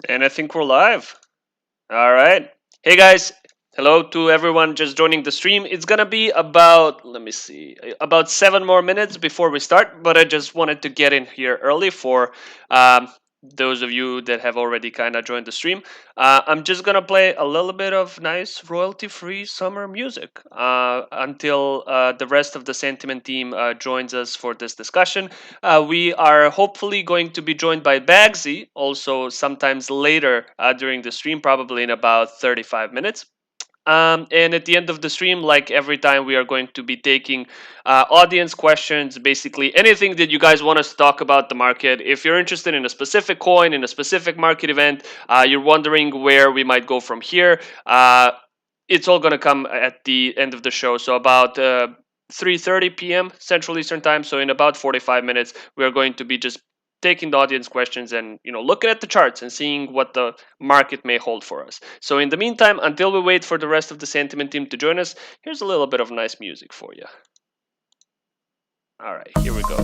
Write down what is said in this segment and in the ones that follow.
And I think we're live. All right. Hey guys. Hello to everyone just joining the stream. It's going to be about, let me see, about 7 more minutes before we start. But I just wanted to get in here early for those of you that have already kind of joined the stream. I'm just going to play a little bit of nice royalty free summer music until the rest of the Santiment team joins us for this discussion. We are hopefully going to be joined by Bagsy also sometimes later during the stream, probably in about 35 minutes. And at the end of the stream, like every time, we are going to be taking audience questions, basically anything that you guys want us to talk about the market. If you're interested in a specific coin, in a specific market event, you're wondering where we might go from here, it's all going to come at the end of the show. So about 3:30 p.m. Central Eastern Time. So in about 45 minutes, we are going to be just taking the audience questions and looking at the charts and seeing what the market may hold for us. So in the meantime, until we wait for the rest of the Santiment team to join us, here's a little bit of nice music for you. All right, here we go.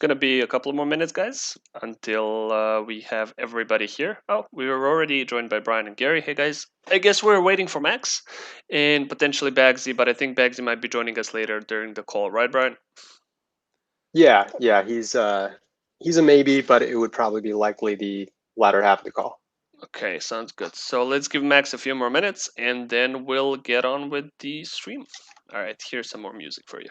going to be a couple more minutes, guys, until we have everybody here. Oh, we were already joined by Brian and Gary. Hey, guys. I guess we're waiting for Max and potentially Bagsy, but I think Bagsy might be joining us later during the call, right, Brian? Yeah, he's a maybe, but it would probably be likely the latter half of the call. Okay, sounds good. So let's give Max a few more minutes, and then we'll get on with the stream. All right, here's some more music for you.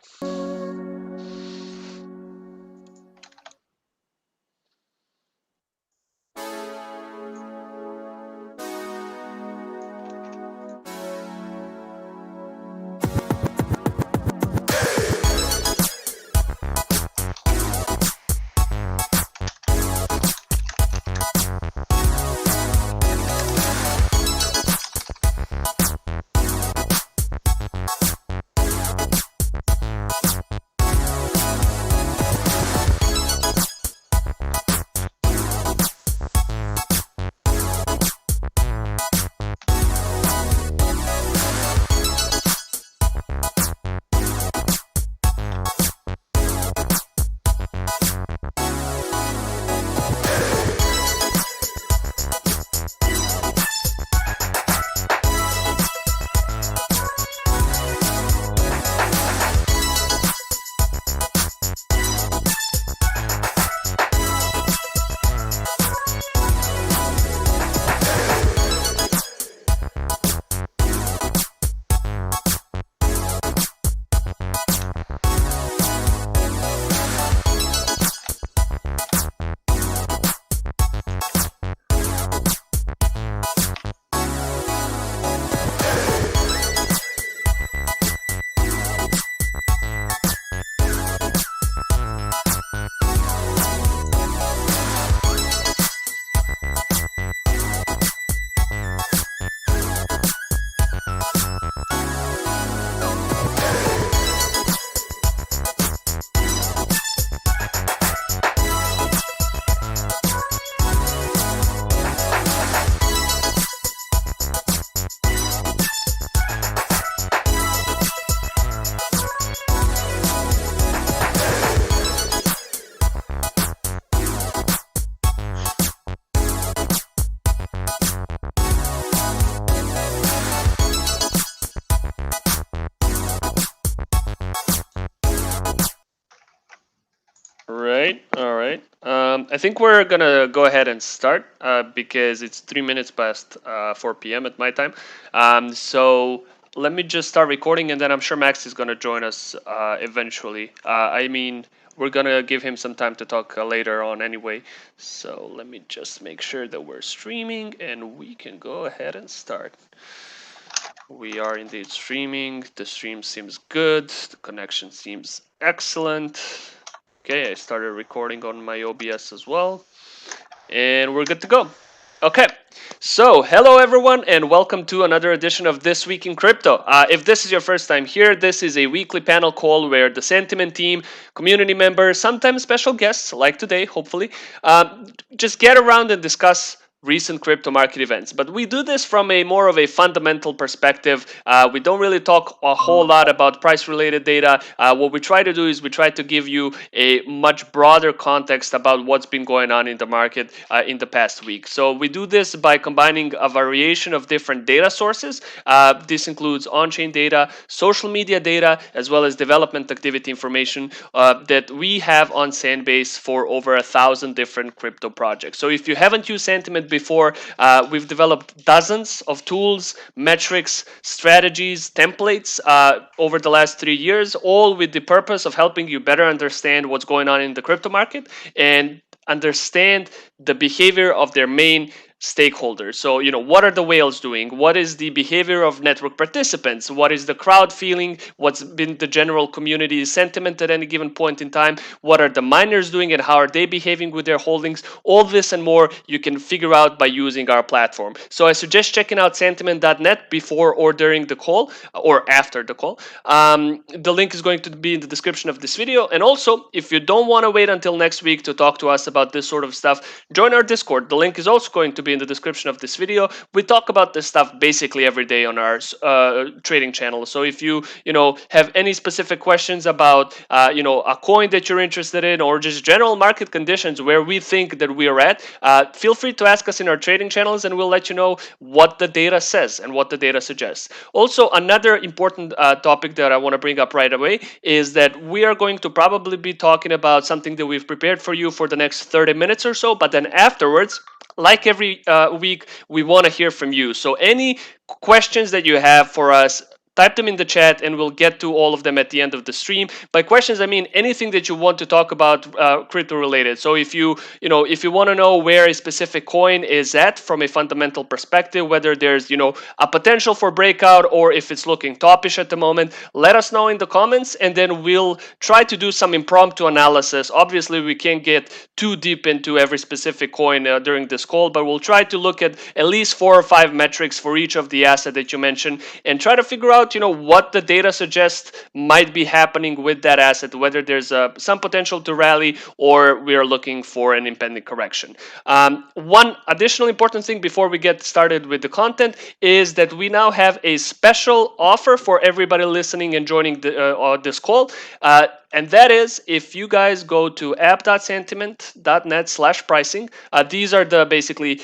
Right. All right. I think we're gonna go ahead and start because it's 3 minutes past 4 p.m. at my time. So let me just start recording, and then I'm sure Max is gonna join us eventually. I mean, we're gonna give him some time to talk later on anyway. So let me just make sure that we're streaming, and we can go ahead and start. We are indeed streaming. The stream seems good. The connection seems excellent. Okay, I started recording on my OBS as well. And we're good to go. Okay, so hello everyone and welcome to another edition of This Week in Crypto. If this is your first time here, this is a weekly panel call where the Santiment team, community members, sometimes special guests like today, hopefully, just get around and discuss recent crypto market events. But we do this from a more of a fundamental perspective. We don't really talk a whole lot about price related data. What we try to do is we try to give you a much broader context about what's been going on in the market in the past week. So we do this by combining a variation of different data sources. This includes on-chain data, social media data, as well as development activity information that we have on Sandbase for over 1,000 different crypto projects. So if you haven't used Santiment before, we've developed dozens of tools, metrics, strategies, templates over the last 3 years, all with the purpose of helping you better understand what's going on in the crypto market and understand the behavior of their main stakeholders. So, what are the whales doing? What is the behavior of network participants? What is the crowd feeling? What's been the general community sentiment at any given point in time? What are the miners doing and how are they behaving with their holdings? All this and more you can figure out by using our platform. So I suggest checking out santiment.net before or during the call or after the call. The link is going to be in the description of this video. And also, if you don't want to wait until next week to talk to us about this sort of stuff, join our Discord. The link is also going to be in the description of this video. We talk about this stuff basically every day on our trading channel. So if you have any specific questions about a coin that you're interested in, or just general market conditions where we think that we are at, feel free to ask us in our trading channels, and we'll let you know what the data says and what the data suggests. Also, another important topic that I want to bring up right away is that we are going to probably be talking about something that we've prepared for you for the next 30 minutes or so, but then afterwards, like every week, we want to hear from you. So any questions that you have for us, type them in the chat and we'll get to all of them at the end of the stream. By questions, I mean anything that you want to talk about crypto related. So if you want to know where a specific coin is at from a fundamental perspective, whether there's a potential for breakout or if it's looking topish at the moment, let us know in the comments, and then we'll try to do some impromptu analysis. Obviously, we can't get too deep into every specific coin during this call, but we'll try to look at least 4 or 5 metrics for each of the asset that you mentioned and try to figure out what the data suggests might be happening with that asset, whether there's some potential to rally or we are looking for an impending correction. One additional important thing before we get started with the content is that we now have a special offer for everybody listening and joining this call. And that is, if you guys go to app.santiment.net/pricing, these are the basically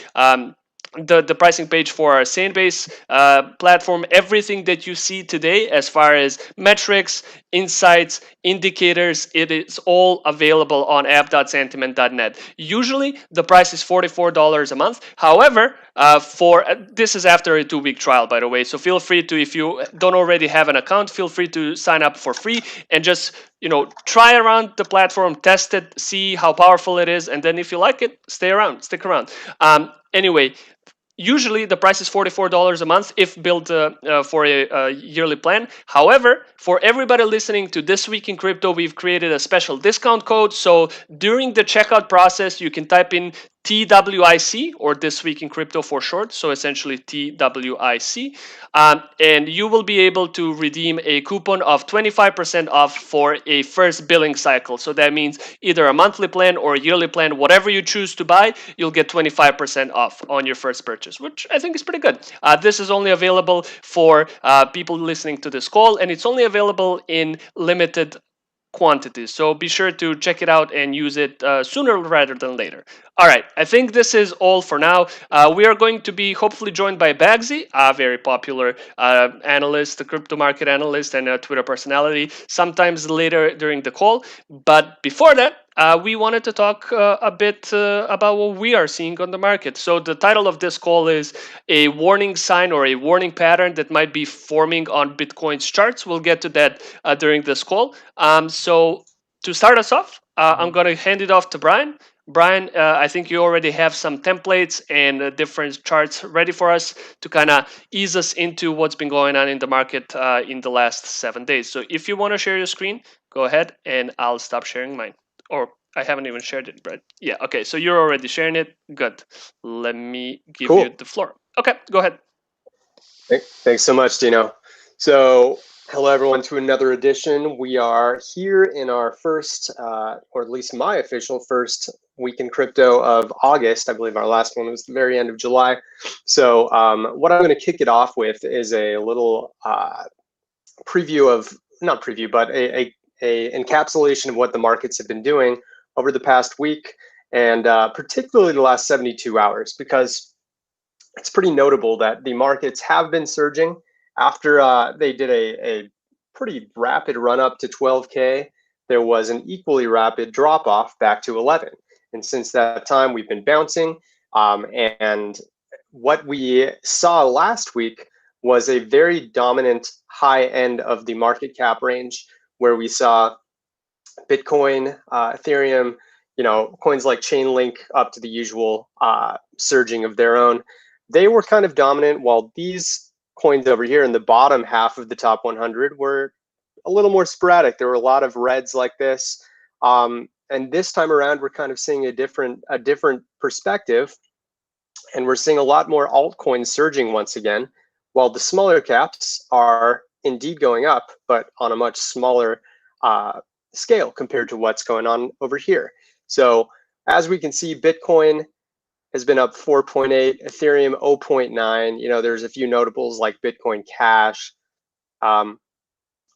the pricing page for our Sanebase platform. Everything that you see today as far as metrics, insights, indicators, it is all available on app.santiment.net. Usually the price is $44 a month. However, this is after a 2-week trial, by the way, so feel free to, if you don't already have an account, feel free to sign up for free and just try around the platform, test it, see how powerful it is, and then if you like it, stick around. Anyway, usually the price is $44 a month if built for a yearly plan. However, for everybody listening to This Week in Crypto, we've created a special discount code. So during the checkout process, you can type in TWIC, or This Week in Crypto for short, so essentially TWIC, and you will be able to redeem a coupon of 25% off for a first billing cycle. So that means either a monthly plan or a yearly plan, whatever you choose to buy, you'll get 25% off on your first purchase, which I think is pretty good. This is only available for people listening to this call, and it's only available in limited quantities. So be sure to check it out and use it sooner rather than later. All right, I think this is all for now. We are going to be hopefully joined by Bagsy, a very popular analyst, a crypto market analyst, and a Twitter personality, sometimes later during the call. But before that, we wanted to talk a bit about what we are seeing on the market. So the title of this call is a warning sign or a warning pattern that might be forming on Bitcoin's charts. We'll get to that during this call. So to start us off, I'm going to hand it off to Brian. Brian, I think you already have some templates and different charts ready for us to kind of ease us into what's been going on in the market in the last 7 days. So if you want to share your screen, go ahead and I'll stop sharing mine. Or I haven't even shared it, but yeah, okay, so you're already sharing it. Good. Let me give you the floor. Okay, go ahead. Thanks so much, Dino. So hello, everyone, to another edition. We are here in our first, or at least my official first week in crypto of August. I believe our last one was the very end of July. So what I'm going to kick it off with is a little preview of, not preview, but a encapsulation of what the markets have been doing over the past week, and particularly the last 72 hours, because it's pretty notable that the markets have been surging after they did a pretty rapid run up to 12K. There was an equally rapid drop off back to 11. And since that time, we've been bouncing. And what we saw last week was a very dominant high end of the market cap range, where we saw Bitcoin, Ethereum, coins like Chainlink up to the usual surging of their own. They were kind of dominant, while these coins over here in the bottom half of the top 100 were a little more sporadic. There were a lot of reds like this. And this time around, we're kind of seeing a different perspective. And we're seeing a lot more altcoins surging once again, while the smaller caps are indeed going up, but on a much smaller scale compared to what's going on over here. So as we can see, Bitcoin has been up 4.8, Ethereum 0.9. You know, there's a few notables like Bitcoin Cash.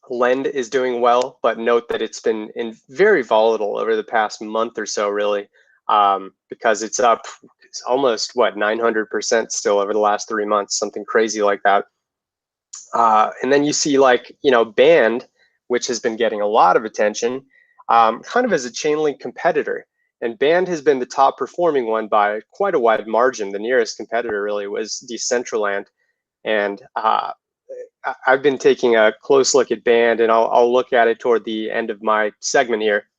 Lend is doing well, but note that it's been very volatile over the past month or so, really, because it's up almost, what, 900% still over the last 3 months, something crazy like that. And then you see, like, you know, Band, which has been getting a lot of attention, kind of as a Chainlink competitor. And Band has been the top performing one by quite a wide margin. The nearest competitor really was Decentraland. And I've been taking a close look at Band, and I'll look at it toward the end of my segment here.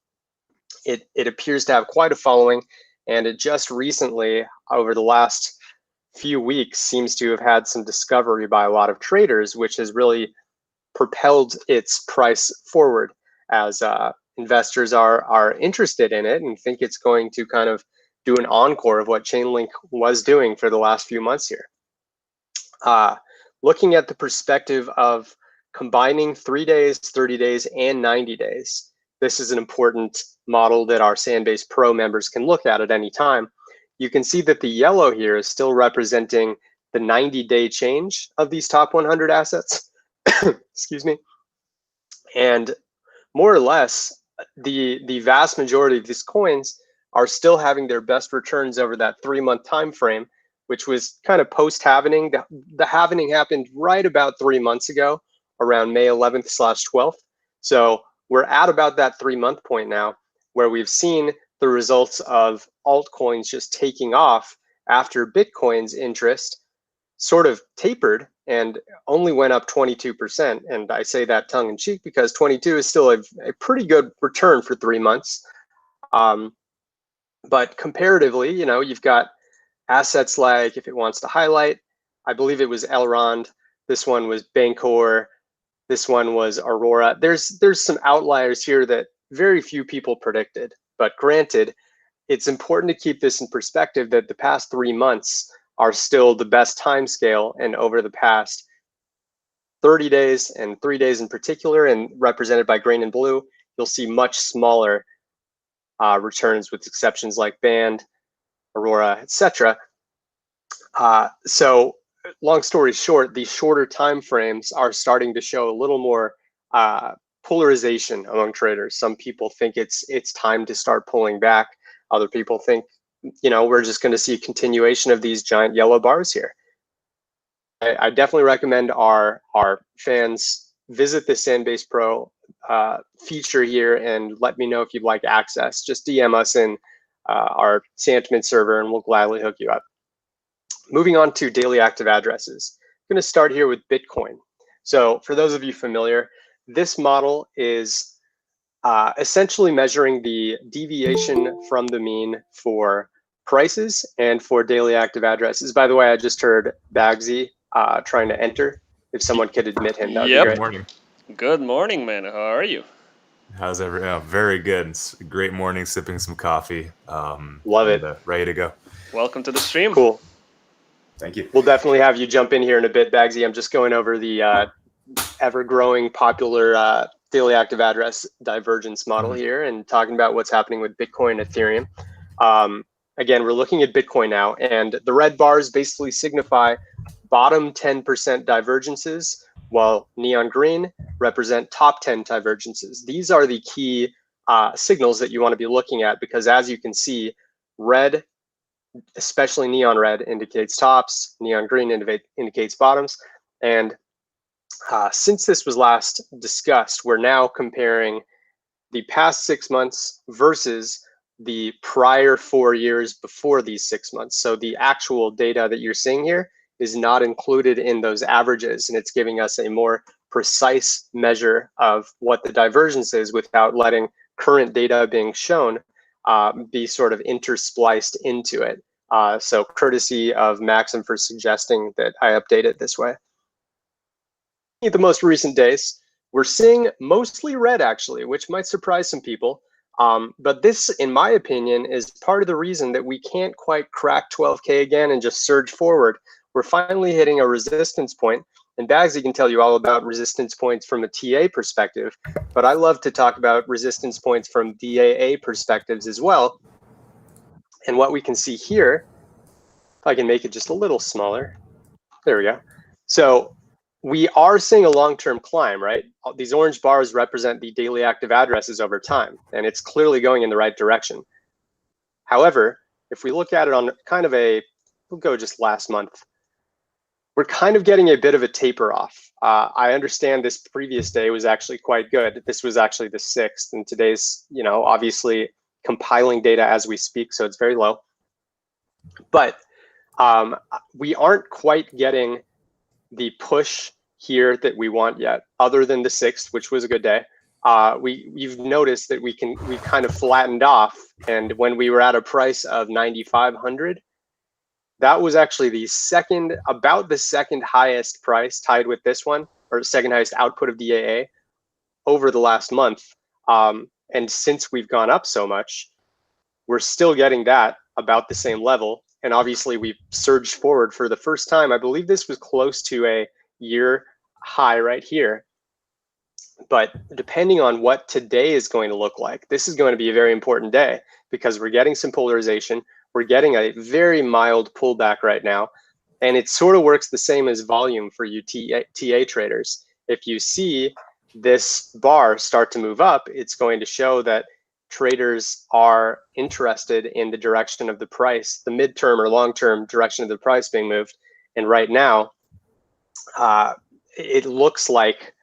It appears to have quite a following, and it just recently, over the last few weeks, seems to have had some discovery by a lot of traders, which has really propelled its price forward as investors are interested in it and think it's going to kind of do an encore of what Chainlink was doing for the last few months here. Looking at the perspective of combining 3 days, 30 days, and 90 days, this is an important model that our Sandbase Pro members can look at any time. You can see that the yellow here is still representing the 90-day change of these top 100 assets. Excuse me. And more or less, the vast majority of these coins are still having their best returns over that 3-month time frame, which was kind of post-halvening. The halvening happened right about 3 months ago, around May 11th/12th. So we're at about that 3-month point now, where we've seen the results of altcoins just taking off after Bitcoin's interest sort of tapered and only went up 22%. And I say that tongue in cheek because 22 is still a pretty good return for 3 months. But comparatively, you know, you've got assets like, if it wants to highlight, I believe it was Elrond. This one was Bancor. This one was Aurora. There's some outliers here that very few people predicted. But granted, it's important to keep this in perspective that the past 3 months are still the best time scale, and over the past 30 days and 3 days in particular, and represented by green and blue, you'll see much smaller returns, with exceptions like Band, Aurora, etc. So long story short, these shorter time frames are starting to show a little more polarization among traders. Some people think it's time to start pulling back. Other people think, you know, we're just going to see a continuation of these giant yellow bars here. I definitely recommend our fans visit the Sandbase Pro feature here and let me know if you'd like access. Just DM us in our Santiment server and we'll gladly hook you up. Moving on to daily active addresses. I'm going to start here with Bitcoin. So for those of you familiar, this model is essentially measuring the deviation from the mean for prices and for daily active addresses. By the way, I just heard Bagsy trying to enter. If someone could admit him, that would be great. Good morning. Good morning, man. How are you? How's everyone? Very good. It's a great morning, sipping some coffee. Love it. Ready to go. Welcome to the stream. Cool. Thank you. We'll definitely have you jump in here in a bit, Bagsy. I'm just going over the ever-growing popular daily active address divergence model here and talking about what's happening with Bitcoin and Ethereum. Again, we're looking at Bitcoin now, and the red bars basically signify bottom 10% divergences, while neon green represent top 10 divergences. These are the key signals that you want to be looking at, because as you can see, red, especially neon red, indicates tops, neon green indicates bottoms. And since this was last discussed, we're now comparing the past 6 months versus the prior 4 years before these 6 months. So the actual data that you're seeing here is not included in those averages, and it's giving us a more precise measure of what the divergence is without letting current data being shown be sort of interspliced into it. So courtesy of Maxim for suggesting that I update it this way. In the most recent days, we're seeing mostly red, actually, which might surprise some people. But this, in my opinion, is part of the reason that we can't quite crack 12K again and just surge forward. We're finally hitting a resistance point, and Bagsy can tell you all about resistance points from a TA perspective, but I love to talk about resistance points from DAA perspectives as well. And what we can see here I can make it just a little smaller. There we go. So we are seeing a long-term climb, right? These orange bars represent the daily active addresses over time, and it's clearly going in the right direction. However, if we look at it on kind of we'll go just last month, we're kind of getting a bit of a taper off. I understand this previous day was actually quite good. This was actually the 6th, and today's, obviously compiling data as we speak, so it's very low. But we aren't quite getting the push here that we want yet, other than the 6th, which was a good day. You've noticed that we've kind of flattened off, and when we were at a price of 9,500, that was actually about the second highest price, tied with this one, or second highest output of DAA over the last month. And since we've gone up so much, we're still getting that about the same level. And obviously we've surged forward for the first time. I believe this was close to a year high right here. But depending on what today is going to look like, this is going to be a very important day because we're getting some polarization. We're getting a very mild pullback right now. And it sort of works the same as volume for you TA traders. If you see this bar start to move up, it's going to show that traders are interested in the direction of the price, the midterm or long-term direction of the price being moved. And right now, it looks like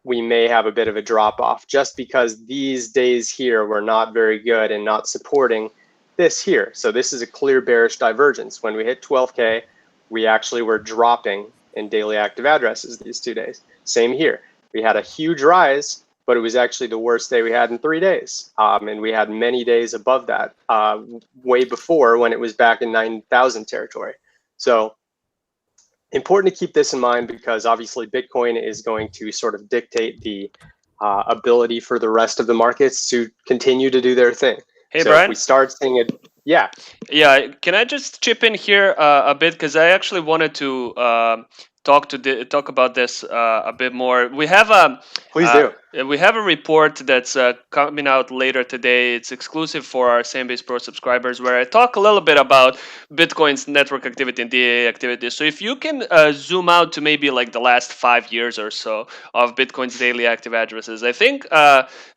we may have a bit of a drop off just because these days here were not very good and not supporting this here. So this is a clear bearish divergence. When we hit 12K, we actually were dropping in daily active addresses these 2 days. Same here. We had a huge rise, but it was actually the worst day we had in 3 days. And we had many days above that, way before when it was back in 9,000 territory. So important to keep this in mind because obviously Bitcoin is going to sort of dictate the ability for the rest of the markets to continue to do their thing. Hey, so Brian. If we start seeing it, yeah. Can I just chip in here a bit because I actually wanted to talk about this a bit more. We have Please do. We have a report that's coming out later today. It's exclusive for our Sandbase Pro subscribers, where I talk a little bit about Bitcoin's network activity and DAA activity. So if you can zoom out to maybe like the last 5 years or so of Bitcoin's daily active addresses, I think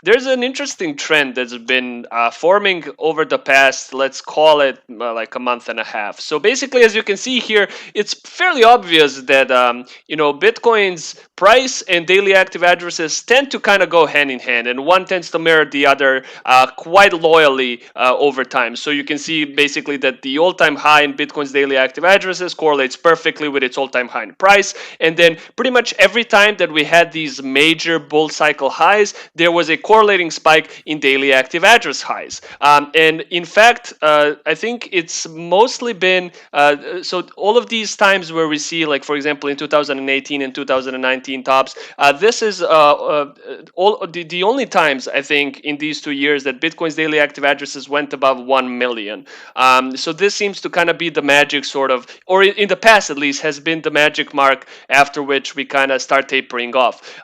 there's an interesting trend that's been forming over the past, let's call it like a month and a half. So basically, as you can see here, it's fairly obvious that Bitcoin's price and daily active addresses tend to kind of go hand in hand, and one tends to mirror the other quite loyally over time. So you can see basically that the all-time high in Bitcoin's daily active addresses correlates perfectly with its all-time high in price, and then pretty much every time that we had these major bull cycle highs, there was a correlating spike in daily active address highs. And in fact, I think it's mostly been so all of these times where we see, like for example in 2018 and 2019 tops, this is all the only times I think in these 2 years that Bitcoin's daily active addresses went above 1 million. So this seems to kind of be the magic sort of, or in the past at least, has been the magic mark after which we kind of start tapering off.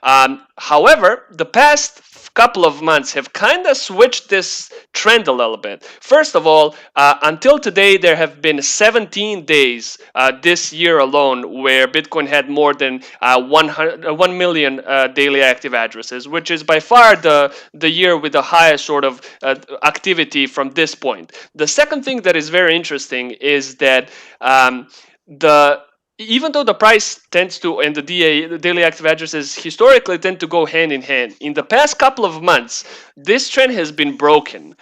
However, the past couple of months have kind of switched this trend a little bit. First of all, until today, there have been 17 days this year alone where Bitcoin had more than 1 million daily active addresses, which is by far the year with the highest sort of activity from this point. The second thing that is very interesting is that even though the price tends to, and the daily active addresses historically tend to go hand in hand, in the past couple of months, this trend has been broken.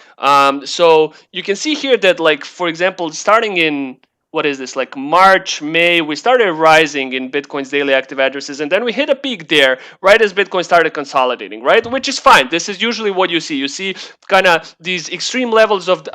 So you can see here that, like, for example, starting in, what is this, like March, May, we started rising in Bitcoin's daily active addresses, and then we hit a peak there right as Bitcoin started consolidating, right? Which is fine. This is usually what you see. You see kind of these extreme levels of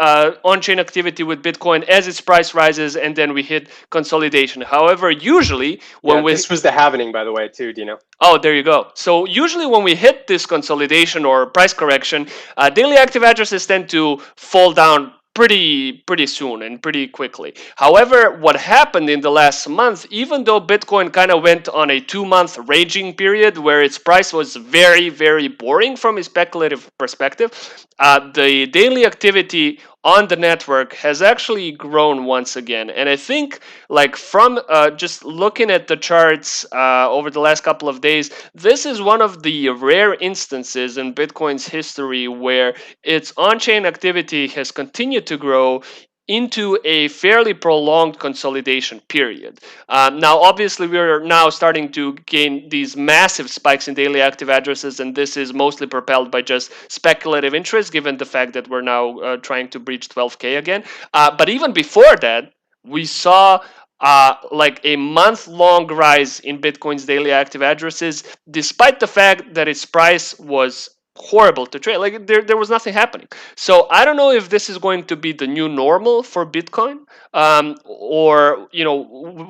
on-chain activity with Bitcoin as its price rises, and then we hit consolidation. However, usually when this was the happening, by the way, too, Dino. Oh, there you go. So usually when we hit this consolidation or price correction, daily active addresses tend to fall down pretty soon and pretty quickly. However, what happened in the last month, even though Bitcoin kind of went on a 2-month raging period where its price was very, very boring from a speculative perspective, the daily activity on the network has actually grown once again. And I think, like, from just looking at the charts over the last couple of days, this is one of the rare instances in Bitcoin's history where its on-chain activity has continued to grow into a fairly prolonged consolidation period. Now, obviously, we're now starting to gain these massive spikes in daily active addresses, and this is mostly propelled by just speculative interest, given the fact that we're now trying to breach 12K again. But even before that, we saw like a month-long rise in Bitcoin's daily active addresses, despite the fact that its price was horrible to trade. Like there was nothing happening. So I don't know if this is going to be the new normal for Bitcoin, or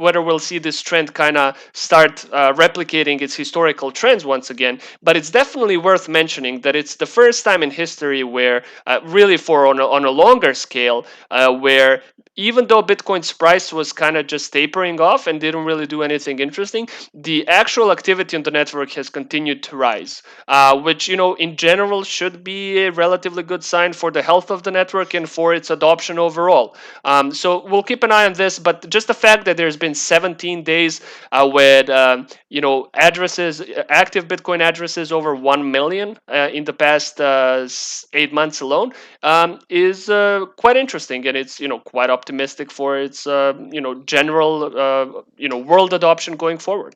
whether we'll see this trend kind of start replicating its historical trends once again. But it's definitely worth mentioning that it's the first time in history where, really for on a longer scale, where even though Bitcoin's price was kind of just tapering off and didn't really do anything interesting, the actual activity on the network has continued to rise, which, in general should be a relatively good sign for the health of the network and for its adoption overall. So we'll keep an eye on this, but just the fact that there's been 17 days with, addresses, active Bitcoin addresses over 1 million in the past 8 months alone, is quite interesting, and it's quite optimistic for its general world adoption going forward.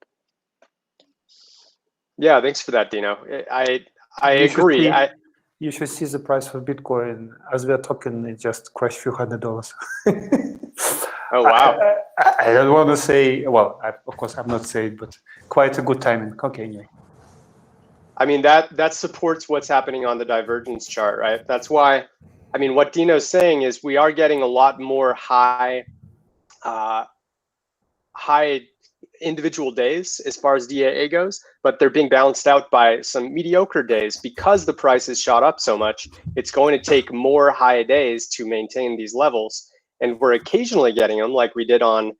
Yeah, thanks for that, Dino. I You should agree. see- You should see the price of Bitcoin as we are talking. It just crashed few $100. Oh, wow. I don't want to say. Well, of course, I'm not saying, but quite a good timing. Okay, anyway. I mean, that supports what's happening on the divergence chart, right? That's why, I mean, what Dino's saying is we are getting a lot more high individual days as far as DAA goes, but they're being balanced out by some mediocre days because the price has shot up so much. It's going to take more high days to maintain these levels. And we're occasionally getting them, like we did on,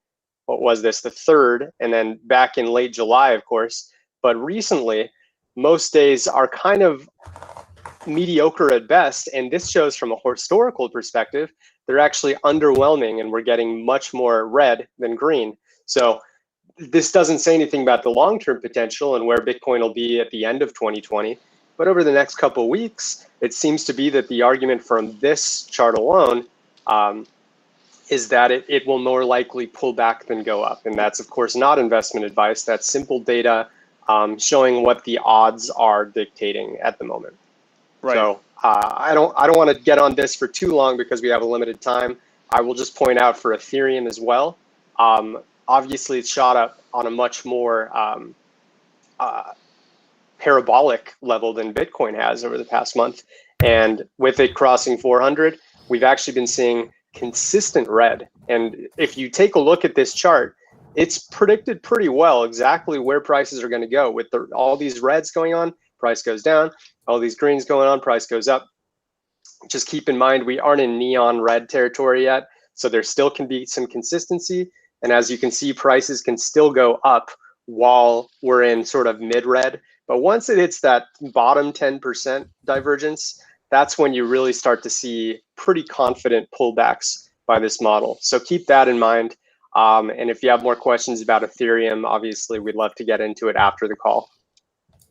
what was this, the 3rd, and then back in late July, of course. But recently, most days are kind of mediocre at best. And this shows from a historical perspective, they're actually underwhelming, and we're getting much more red than green. So this doesn't say anything about the long-term potential and where Bitcoin will be at the end of 2020. But over the next couple of weeks, it seems to be that the argument from this chart alone is that it will more likely pull back than go up. And that's, of course, not investment advice. That's simple data showing what the odds are dictating at the moment. Right. So I don't want to get on this for too long because we have a limited time. I will just point out for Ethereum as well. Obviously, it's shot up on a much more parabolic level than Bitcoin has over the past month. And with it crossing 400, we've actually been seeing consistent red. And if you take a look at this chart, it's predicted pretty well exactly where prices are going to go. With all these reds going on, price goes down. All these greens going on, price goes up. Just keep in mind, we aren't in neon red territory yet. So there still can be some consistency. And as you can see, prices can still go up while we're in sort of mid-red. But once it hits that bottom 10% divergence, that's when you really start to see pretty confident pullbacks by this model. So keep that in mind. And if you have more questions about Ethereum, obviously, we'd love to get into it after the call.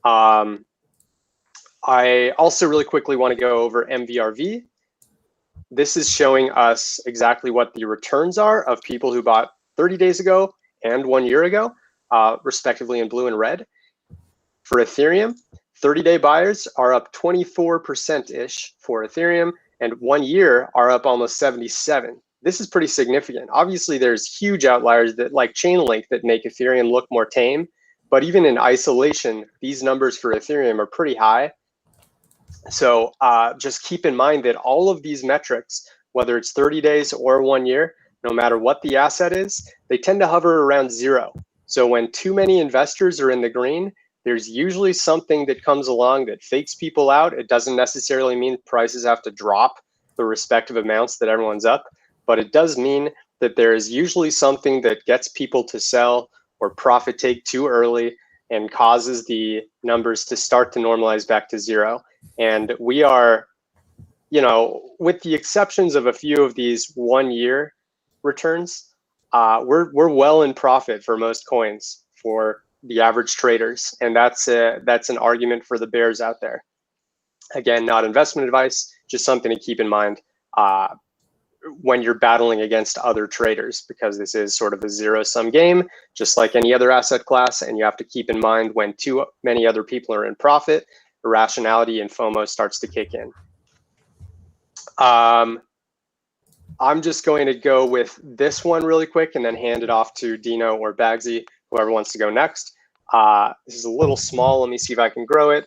I also really quickly want to go over MVRV. This is showing us exactly what the returns are of people who bought 30 days ago and 1 year ago, respectively in blue and red. For Ethereum, 30-day buyers are up 24%-ish for Ethereum, and 1 year are up almost 77. This is pretty significant. Obviously, there's huge outliers that like Chainlink that make Ethereum look more tame, but even in isolation, these numbers for Ethereum are pretty high. So just keep in mind that all of these metrics, whether it's 30 days or 1 year, no matter what the asset is, they tend to hover around 0. So when too many investors are in the green, there's usually something that comes along that fakes people out. It doesn't necessarily mean prices have to drop the respective amounts that everyone's up, but it does mean that there is usually something that gets people to sell or profit take too early and causes the numbers to start to normalize back to 0. And we are with the exceptions of a few of these 1 year returns, we're well in profit for most coins for the average traders, and that's an argument for the bears out there. Again, not investment advice, just something to keep in mind when you're battling against other traders, because this is sort of a zero-sum game, just like any other asset class, and you have to keep in mind when too many other people are in profit, irrationality and FOMO starts to kick in. I'm just going to go with this one really quick and then hand it off to Dino or Bagsy, whoever wants to go next. This is a little small. Let me see if I can grow it.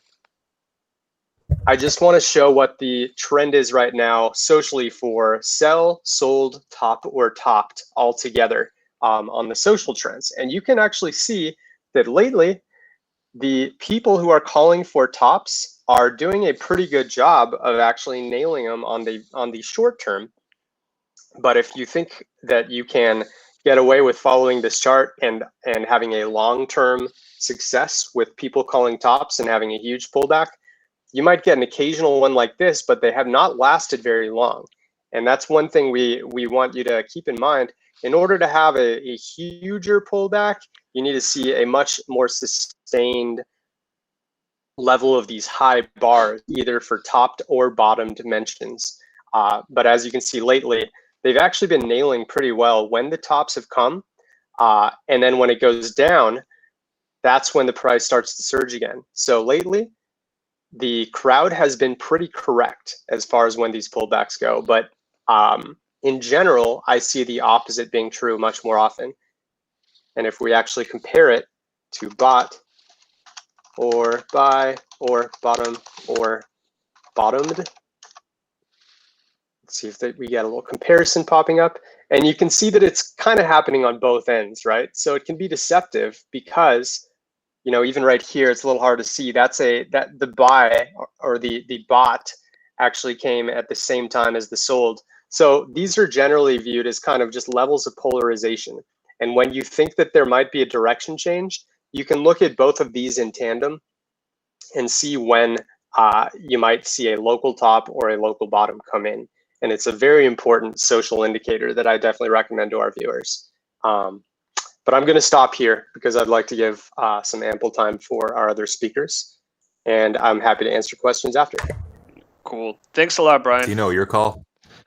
I just want to show what the trend is right now socially for sell, sold, top, or topped all together on the social trends. And you can actually see that lately, the people who are calling for tops are doing a pretty good job of actually nailing them on the short term. But if you think that you can get away with following this chart and having a long-term success with people calling tops and having a huge pullback, you might get an occasional one like this, but they have not lasted very long. And that's one thing we want you to keep in mind. In order to have a huger pullback, you need to see a much more sustained level of these high bars, either for topped or bottom dimensions. But as you can see lately, they've actually been nailing pretty well when the tops have come. And then when it goes down, that's when the price starts to surge again. So lately, the crowd has been pretty correct as far as when these pullbacks go. But in general, I see the opposite being true much more often. And if we actually compare it to bot or buy or bottom or bottomed, let's see if we get a little comparison popping up. And you can see that it's kind of happening on both ends, right? So it can be deceptive because, even right here, it's a little hard to see. That the buy or the bot actually came at the same time as the sold. So these are generally viewed as kind of just levels of polarization. And when you think that there might be a direction change, you can look at both of these in tandem and see when you might see a local top or a local bottom come in. And it's a very important social indicator that I definitely recommend to our viewers. But I'm going to stop here because I'd like to give some ample time for our other speakers. And I'm happy to answer questions after. Cool. Thanks a lot, Brian. Dino, your call.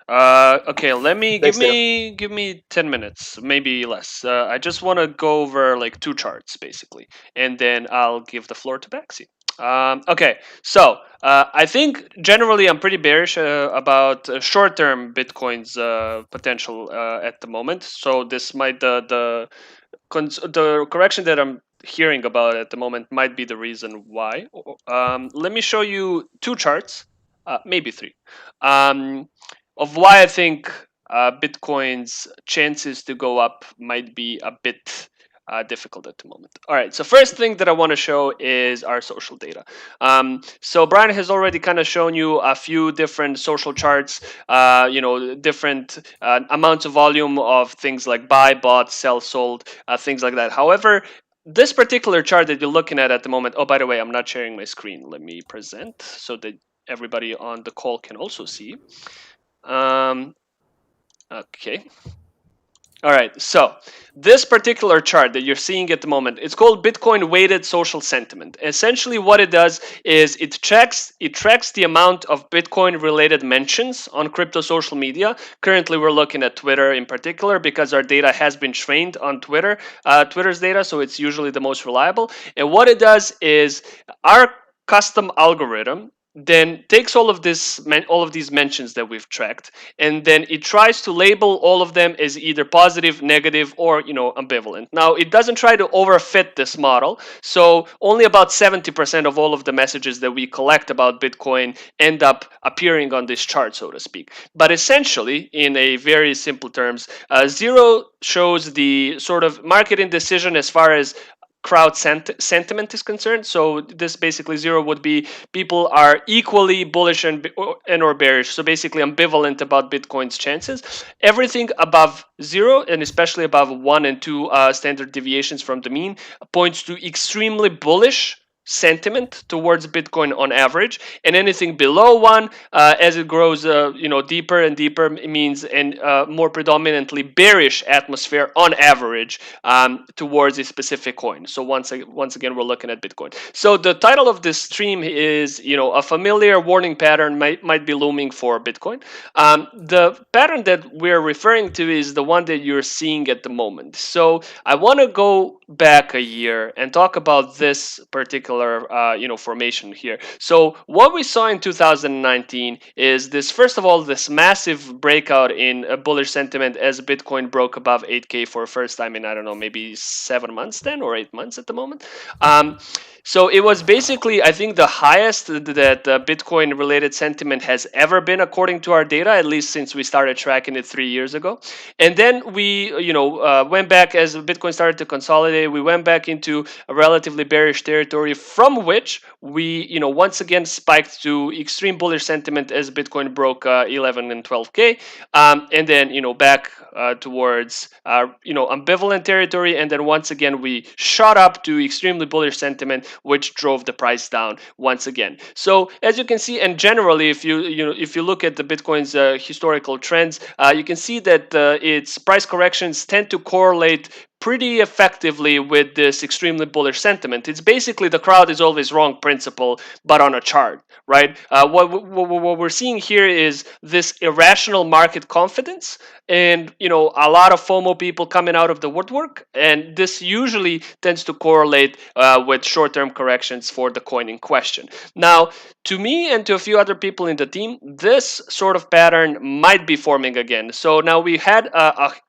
Okay, give Thanks, me 10 minutes, maybe less. I just want to go over like 2 charts basically, and then I'll give the floor to Bagsy. Okay, so I think generally I'm pretty bearish about short-term Bitcoin's potential at the moment. So this might the correction that I'm hearing about at the moment might be the reason why. Let me show you 2 charts, maybe 3, of why I think Bitcoin's chances to go up might be a bit difficult at the moment. All right, so first thing that I want to show is our social data. So Brian has already kind of shown you a few different social charts, different amounts of volume of things like buy, bought, sell, sold, things like that. However, this particular chart that you're looking at the moment, oh, by the way, I'm not sharing my screen. Let me present so that everybody on the call can also see. Okay. All right, so this particular chart that you're seeing at the moment, it's called Bitcoin Weighted Social Sentiment. Essentially what it does is it tracks the amount of Bitcoin related mentions on crypto social media. Currently we're looking at Twitter in particular because our data has been trained on Twitter's data, so it's usually the most reliable. And what it does is our custom algorithm then takes all of these mentions that we've tracked, and then it tries to label all of them as either positive, negative, or ambivalent. Now it doesn't try to overfit this model, so only about 70% of all of the messages that we collect about Bitcoin end up appearing on this chart, so to speak. But essentially, in a very simple terms, 0 shows the sort of market indecision as far as crowd sentiment is concerned. So this basically 0 would be people are equally bullish and or bearish, so basically ambivalent about Bitcoin's chances. Everything above 0 and especially above 1 and 2 standard deviations from the mean points to extremely bullish sentiment towards Bitcoin on average, and anything below 1, as it grows deeper and deeper, means and more predominantly bearish atmosphere on average towards a specific coin. So once again we're looking at Bitcoin. So the title of this stream is a familiar warning pattern might be looming for Bitcoin. The pattern that we're referring to is the one that you're seeing at the moment. So I want to go back a year and talk about this particular formation here. So what we saw in 2019 is this, first of all, this massive breakout in bullish sentiment as Bitcoin broke above 8K for the first time in, I don't know, maybe 7 months then, or 8 months at the moment. So it was basically, I think, the highest that Bitcoin related sentiment has ever been, according to our data, at least since we started tracking it 3 years ago. And then we, went back as Bitcoin started to consolidate. We went back into a relatively bearish territory, from which we, once again spiked to extreme bullish sentiment as Bitcoin broke 11 and 12K, and then, back towards, ambivalent territory. And then once again, we shot up to extremely bullish sentiment, which drove the price down once again. So as you can see, and generally, if you look at the Bitcoin's historical trends, you can see that its price corrections tend to correlate pretty effectively with this extremely bullish sentiment. It's basically the crowd is always wrong principle, but on a chart, right? What we're seeing here is this irrational market confidence, and a lot of FOMO people coming out of the woodwork, and this usually tends to correlate with short-term corrections for the coin in question. Now, to me and to a few other people in the team, this sort of pattern might be forming again. So now we had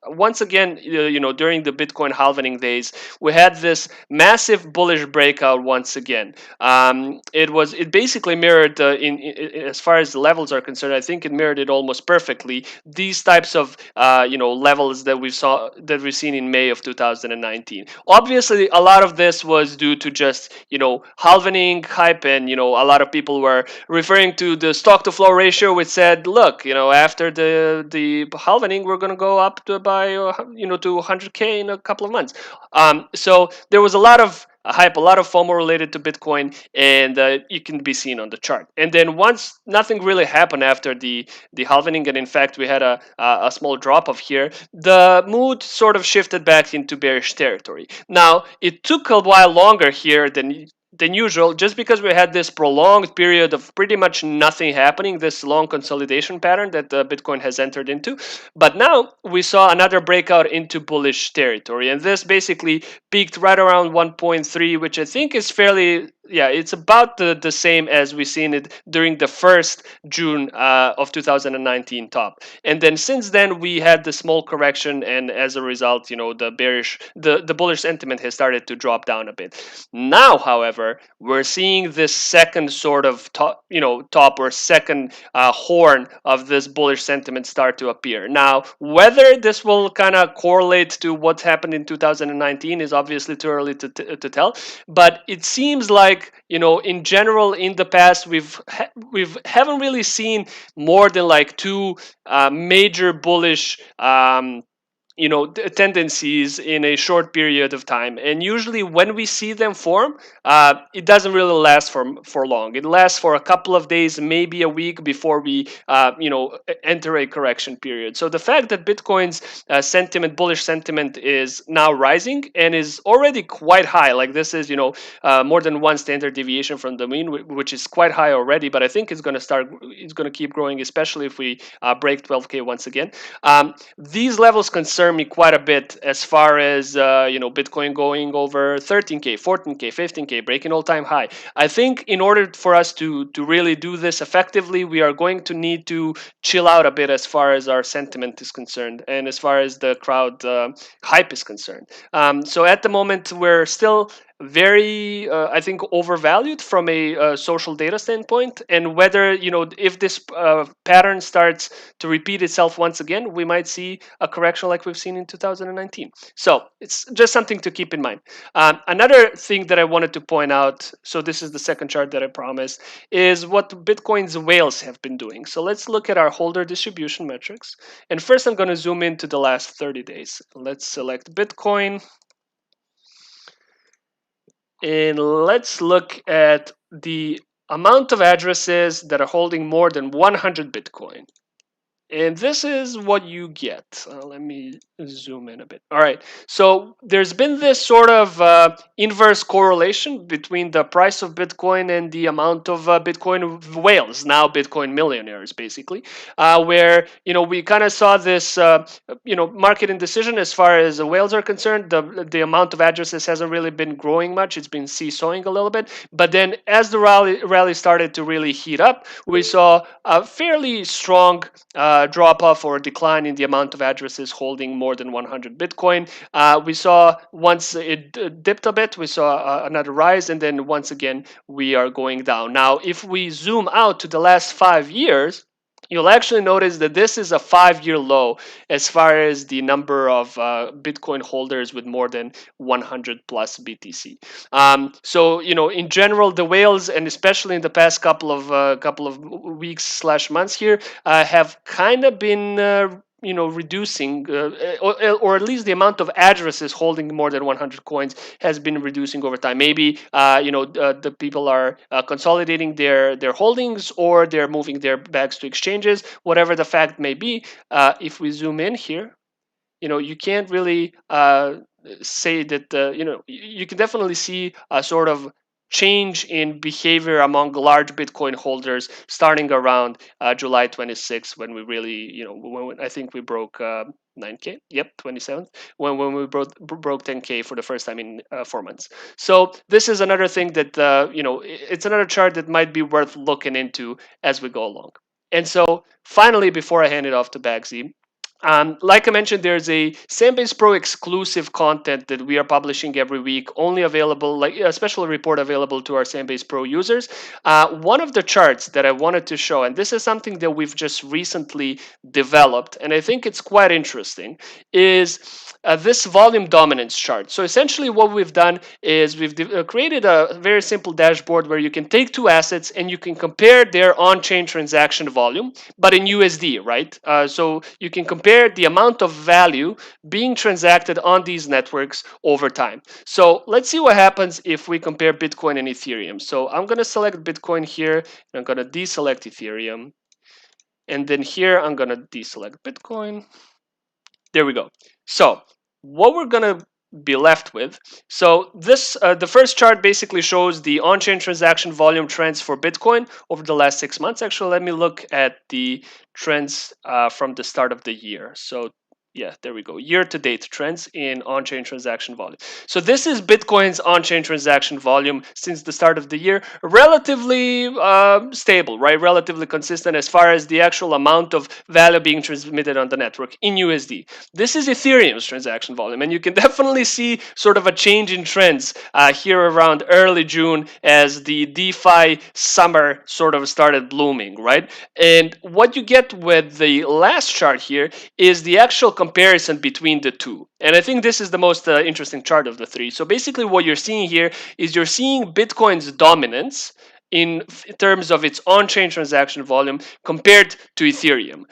once again, during the Bitcoin halvening days, we had this massive bullish breakout once again. It basically mirrored as far as the levels are concerned. I think it mirrored it almost perfectly. These types of levels that we've seen in May of 2019. Obviously, a lot of this was due to just halvening hype, and a lot of people were referring to the stock to flow ratio, which said, look, after the halvening, we're going to go up to by to 100K in a couple of months. So there was a lot of hype, a lot of FOMO related to Bitcoin, and you can be seen on the chart. And then once nothing really happened after the halvening, and in fact we had a small drop off here, the mood sort of shifted back into bearish territory. Now it took a while longer here than usual, just because we had this prolonged period of pretty much nothing happening, this long consolidation pattern that Bitcoin has entered into. But now we saw another breakout into bullish territory, and this basically peaked right around 1.3, which I think is fairly, it's about the same as we seen it during the first June of 2019 top. And then since then we had the small correction, and as a result, the bullish sentiment has started to drop down a bit. Now, however, we're seeing this second sort of top or second horn of this bullish sentiment start to appear. Now, whether this will kind of correlate to what happened in 2019 is obviously too early to tell, but it seems like in general in the past we haven't really seen more than like two major bullish tendencies in a short period of time. And usually when we see them form, it doesn't really last for long. It lasts for a couple of days, maybe a week, before we enter a correction period. So the fact that Bitcoin's bullish sentiment is now rising and is already quite high, like this is more than one standard deviation from the mean, which is quite high already, but I think it's going to keep growing, especially if we break 12K once again. These levels concern me quite a bit, as far as Bitcoin going over 13K, 14K, 15K, breaking all-time high. I think in order for us to really do this effectively, we are going to need to chill out a bit as far as our sentiment is concerned, and as far as the crowd hype is concerned. So at the moment, we're still very, I think, overvalued from a social data standpoint. And whether, if this pattern starts to repeat itself once again, we might see a correction like we've seen in 2019. So it's just something to keep in mind. Another thing that I wanted to point out, so this is the second chart that I promised, is what Bitcoin's whales have been doing. So let's look at our holder distribution metrics. And first I'm going to zoom into the last 30 days. Let's select Bitcoin. And let's look at the amount of addresses that are holding more than 100 Bitcoin. And this is what you get. Let me zoom in a bit. All right. So there's been this sort of inverse correlation between the price of Bitcoin and the amount of Bitcoin whales, now Bitcoin millionaires, basically, where we kind of saw this market indecision as far as the whales are concerned. The amount of addresses hasn't really been growing much. It's been seesawing a little bit. But then as the rally started to really heat up, we saw a fairly strong drop off or decline in the amount of addresses holding more than 100 Bitcoin. We saw once it dipped a bit, we saw another rise, and then once again we are going down. Now, if we zoom out to the last 5 years, you'll actually notice that this is a 5-year low as far as the number of Bitcoin holders with more than 100 plus BTC. So in general, the whales, and especially in the past couple of weeks/months here, have kind of been reducing, or at least the amount of addresses holding more than 100 coins has been reducing over time. Maybe the people are consolidating their holdings, or they're moving their bags to exchanges. Whatever the fact may be, if we zoom in here, you can't really say that you can definitely see a sort of change in behavior among large Bitcoin holders starting around July 26th, when we really, when I think we broke 9K. Yep, 27th, when we broke 10K for the first time in 4 months. So this is another thing that it's another chart that might be worth looking into as we go along. And so finally, before I hand it off to Bagsy, like I mentioned, there's a Sandbase Pro exclusive content that we are publishing every week, only available, like a special report available to our Sandbase Pro users. One of the charts that I wanted to show, and this is something that we've just recently developed, and I think it's quite interesting, is this volume dominance chart. So essentially what we've done is we've created a very simple dashboard where you can take two assets and you can compare their on-chain transaction volume, but in USD, right? So you can compare the amount of value being transacted on these networks over time. So let's see what happens if we compare Bitcoin and Ethereum. So I'm going to select Bitcoin here, and I'm going to deselect Ethereum. And then here, I'm going to deselect Bitcoin. There we go. So what we're going to be left with. So this, the first chart basically shows the on-chain transaction volume trends for Bitcoin over the last 6 months. Actually, let me look at the trends from the start of the year. So yeah, there we go. Year-to-date trends in on-chain transaction volume. So this is Bitcoin's on-chain transaction volume since the start of the year. Relatively stable, right? Relatively consistent as far as the actual amount of value being transmitted on the network in USD. This is Ethereum's transaction volume, and you can definitely see sort of a change in trends here around early June as the DeFi summer sort of started blooming, right? And what you get with the last chart here is the actual comparison between the two. And I think this is the most interesting chart of the three. So basically what you're seeing here is you're seeing Bitcoin's dominance in terms of its on-chain transaction volume compared to Ethereum.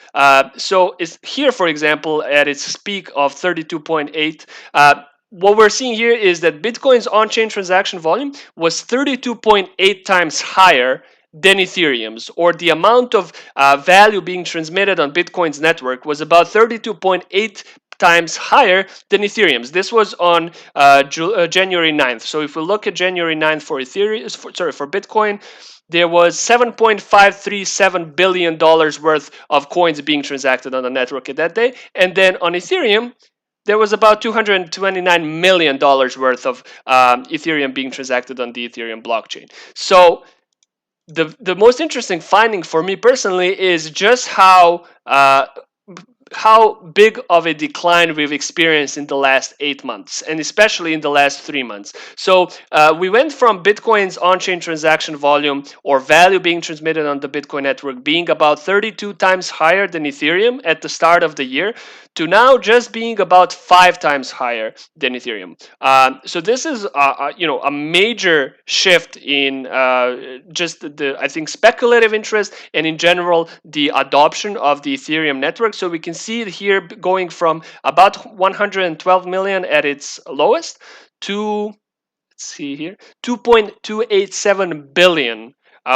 So it's here, for example, at its peak of 32.8, what we're seeing here is that Bitcoin's on-chain transaction volume was 32.8 times higher than Ethereum's, or the amount of value being transmitted on Bitcoin's network was about 32.8 times higher than Ethereum's. This was on January 9th. So if we look at January 9th for Ethereum, for Bitcoin, there was $7.537 billion worth of coins being transacted on the network at that day. And then on Ethereum, there was about $229 million worth of Ethereum being transacted on the Ethereum blockchain. So the most interesting finding for me personally is just how big of a decline we've experienced in the last 8 months, and especially in the last 3 months. So we went from Bitcoin's on-chain transaction volume, or value being transmitted on the Bitcoin network, being about 32 times higher than Ethereum at the start of the year, to now just being about 5 times higher than Ethereum. So this is a major shift in just the I think speculative interest, and in general the adoption of the Ethereum network. So we can see it here going from about 112 million at its lowest to, let's see here, 2.287 billion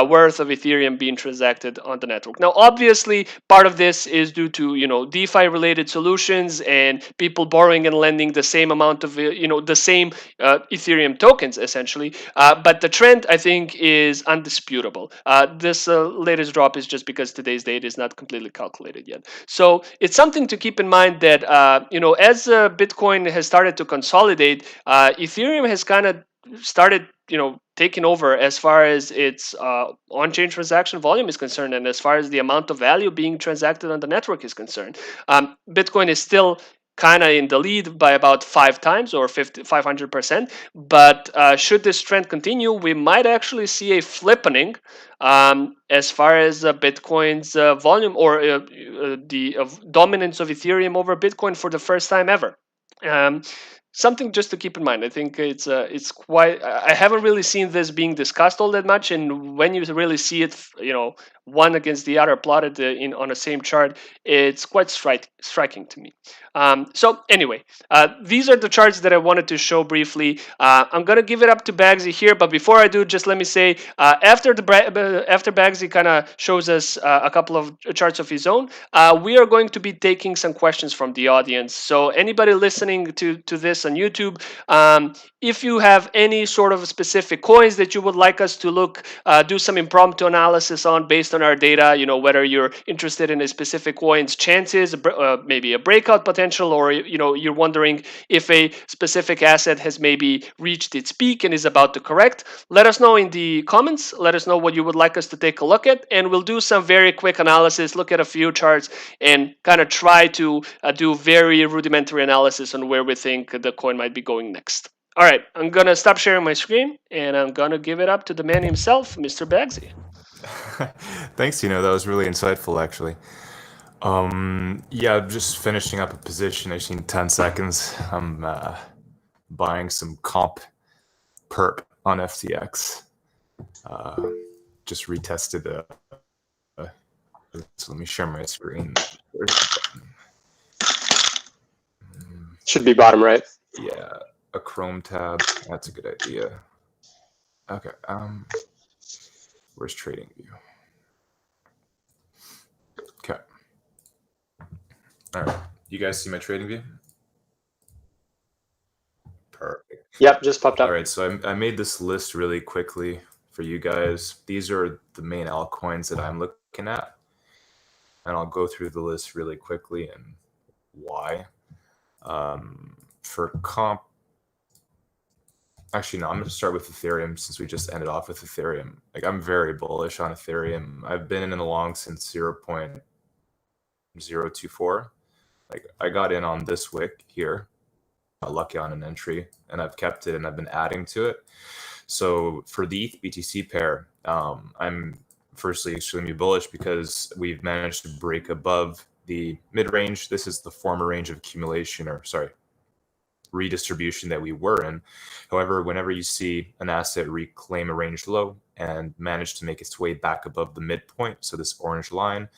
worth of Ethereum being transacted on the network. Now, obviously, part of this is due to DeFi-related solutions and people borrowing and lending the same amount of the same Ethereum tokens, essentially. But the trend, I think, is undisputable. This latest drop is just because today's date is not completely calculated yet. So it's something to keep in mind that as Bitcoin has started to consolidate, Ethereum has kind of started taking over as far as its on-chain transaction volume is concerned, and as far as the amount of value being transacted on the network is concerned. Bitcoin is still kind of in the lead by about 5 times or 500%. But should this trend continue, we might actually see a flippening as far as Bitcoin's volume or the dominance of Ethereum over Bitcoin for the first time ever. Something just to keep in mind. I think it's quite. I haven't really seen this being discussed all that much, and when you really see it, one against the other plotted on the same chart, it's quite striking to me. So anyway, these are the charts that I wanted to show briefly. I'm gonna give it up to Bagsy here, but before I do, just let me say after Bagsy kind of shows us a couple of charts of his own, we are going to be taking some questions from the audience. So anybody listening to this on YouTube, if you have any sort of specific coins that you would like us to do some impromptu analysis on based on our data, whether you're interested in a specific coin's chances, maybe a breakout potential, or you're wondering if a specific asset has maybe reached its peak and is about to correct, let us know in the comments. Let us know what you would like us to take a look at, and we'll do some very quick analysis, look at a few charts, and kind of try to do very rudimentary analysis on where we think the coin might be going next. All right, I'm going to stop sharing my screen, and I'm going to give it up to the man himself, Mr. Bagsy. Thanks, that was really insightful, actually. Yeah, just finishing up a position. I just need 10 seconds. I'm buying some comp perp on FTX. Just retested so let me share my screen. Should be bottom right. Yeah, a Chrome tab. That's a good idea. Okay. Where's trading view? Okay. All right. You guys see my trading view? Perfect. Yep, just popped up. All right. So I made this list really quickly for you guys. These are the main altcoins that I'm looking at. And I'll go through the list really quickly and why. For comp, actually, no, I'm going to start with Ethereum since we just ended off with Ethereum. I'm very bullish on Ethereum. I've been in the long since 0.024. I got in on this wick here, got lucky on an entry, and I've kept it and I've been adding to it. So for the ETH BTC pair, I'm firstly extremely bullish because we've managed to break above the mid-range. This is the former range of accumulation, redistribution that we were in. However, whenever you see an asset reclaim a range low and manage to make its way back above the midpoint, so this orange line,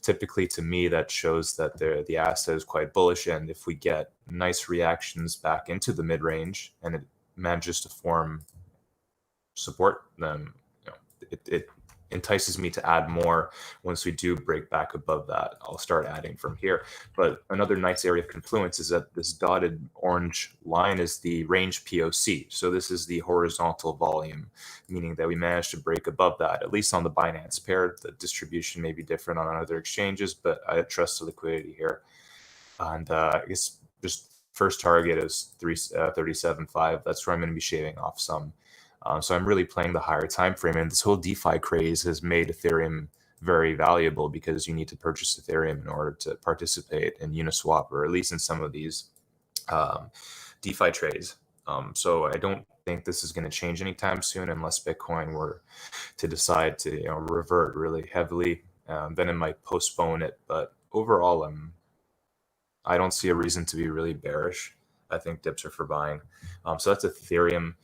typically to me that shows that the asset is quite bullish. And if we get nice reactions back into the mid-range and it manages to form support, then it entices me to add more. Once we do break back above that, I'll start adding from here. But another nice area of confluence is that this dotted orange line is the range POC. So this is the horizontal volume, meaning that we managed to break above that, at least on the Binance pair. The distribution may be different on other exchanges, but I trust the liquidity here. And I guess just first target is 37.5. That's where I'm going to be shaving off some. So I'm really playing the higher time frame, and this whole DeFi craze has made Ethereum very valuable because you need to purchase Ethereum in order to participate in Uniswap, or at least in some of these DeFi trades. So I don't think this is going to change anytime soon unless Bitcoin were to decide to revert really heavily. Then it might postpone it. But overall, I don't see a reason to be really bearish. I think dips are for buying. So that's Ethereum.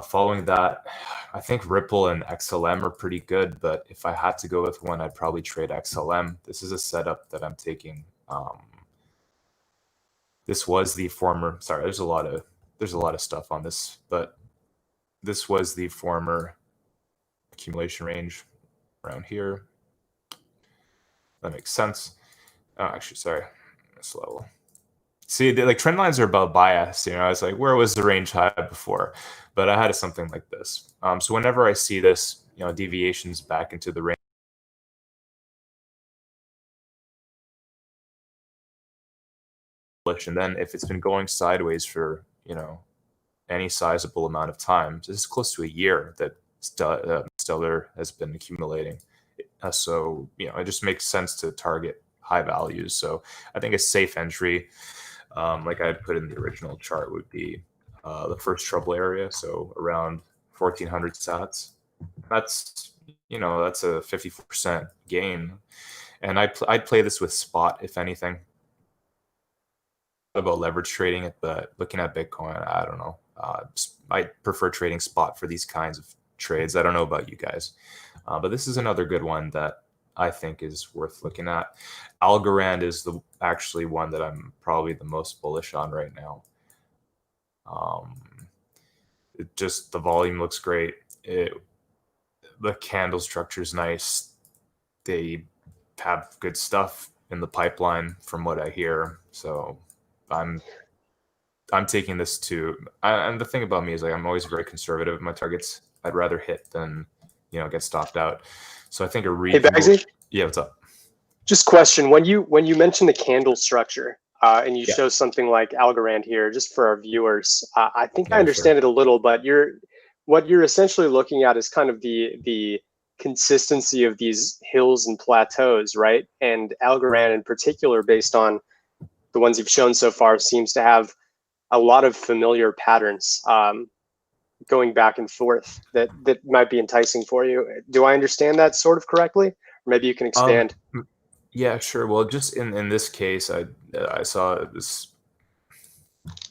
Following that, I think Ripple and XLM are pretty good, but if I had to go with one, I'd probably trade XLM. This is a setup that I'm taking. This was the former. Sorry, there's a lot of stuff on this, but this was the former accumulation range around here. That makes sense. Oh, actually, sorry, this level. See, like trend lines are about bias. You know, I was like, where was the range high before? But I had something like this. So whenever I see this, you know, deviations back into the range, and then if it's been going sideways for, you know, any sizable amount of time, this is close to a year that Stellar has been accumulating. So, you know, it just makes sense to target high values. So I think a safe entry, like I had put in the original chart, would be the first trouble area. So around 1400 sats. That's, you know, that's a 54% gain. And I'd play this with spot, if anything. About leverage trading it, but looking at Bitcoin, I don't know. I prefer trading spot for these kinds of trades. I don't know about you guys, but this is another good one that I think is worth looking at. Algorand is actually one that I'm probably the most bullish on right now. Just the volume looks great. The candle structure is nice. They have good stuff in the pipeline from what I hear. So I'm taking this to, and the thing about me is like I'm always very conservative in my targets. I'd rather hit than, you know, get stopped out. So I think a Hey, Bagsy? Yeah, what's up? Just question, when you mention the candle structure and you Yeah. show something like Algorand here, just for our viewers, I think I Yeah, understand sure. it a little, but what you're essentially looking at is kind of the consistency of these hills and plateaus, right? And Algorand in particular, based on the ones you've shown so far, seems to have a lot of familiar patterns going back and forth that might be enticing for you. Do I understand that sort of correctly? Or maybe you can expand. Yeah, sure. Well, just in this case, I saw this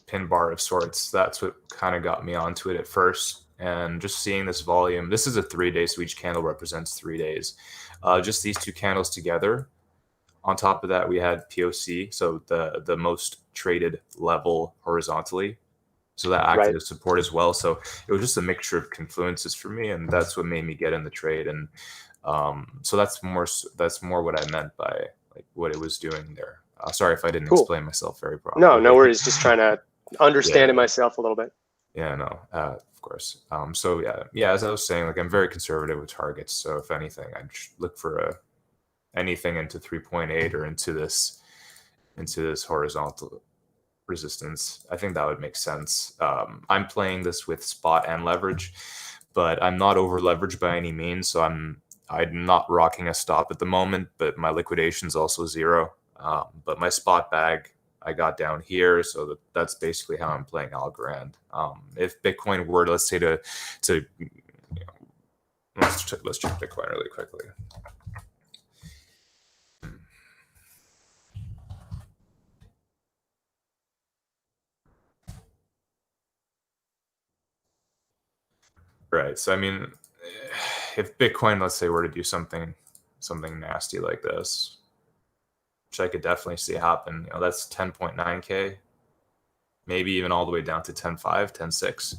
pin bar of sorts. That's what kind of got me onto it at first. And just seeing this volume, this is a 3-day, so each candle represents 3 days. Just these two candles together. On top of that, we had POC, so the most traded level horizontally. So that acted as support as well. So it was just a mixture of confluences for me, and that's what made me get in the trade. And so that's more what I meant by like what it was doing there. Sorry if I didn't explain myself very properly. No worries. Just trying to understand it myself a little bit. Yeah, no, of course. So yeah, as I was saying, like I'm very conservative with targets. So if anything, I'd look for anything into 3.8 or into this horizontal resistance. I think that would make sense. I'm playing this with spot and leverage, but I'm not over leveraged by any means. So I'm not rocking a stop at the moment, but my liquidation is also 0. But my spot bag I got down here, so that's basically how I'm playing Algorand. If Bitcoin were, let's say, to you know, let's check Bitcoin really quickly. Right. So I mean, if Bitcoin, let's say, were to do something nasty like this, which I could definitely see happen, you know, that's 10.9K, maybe even all the way down to 10.5, 10.6.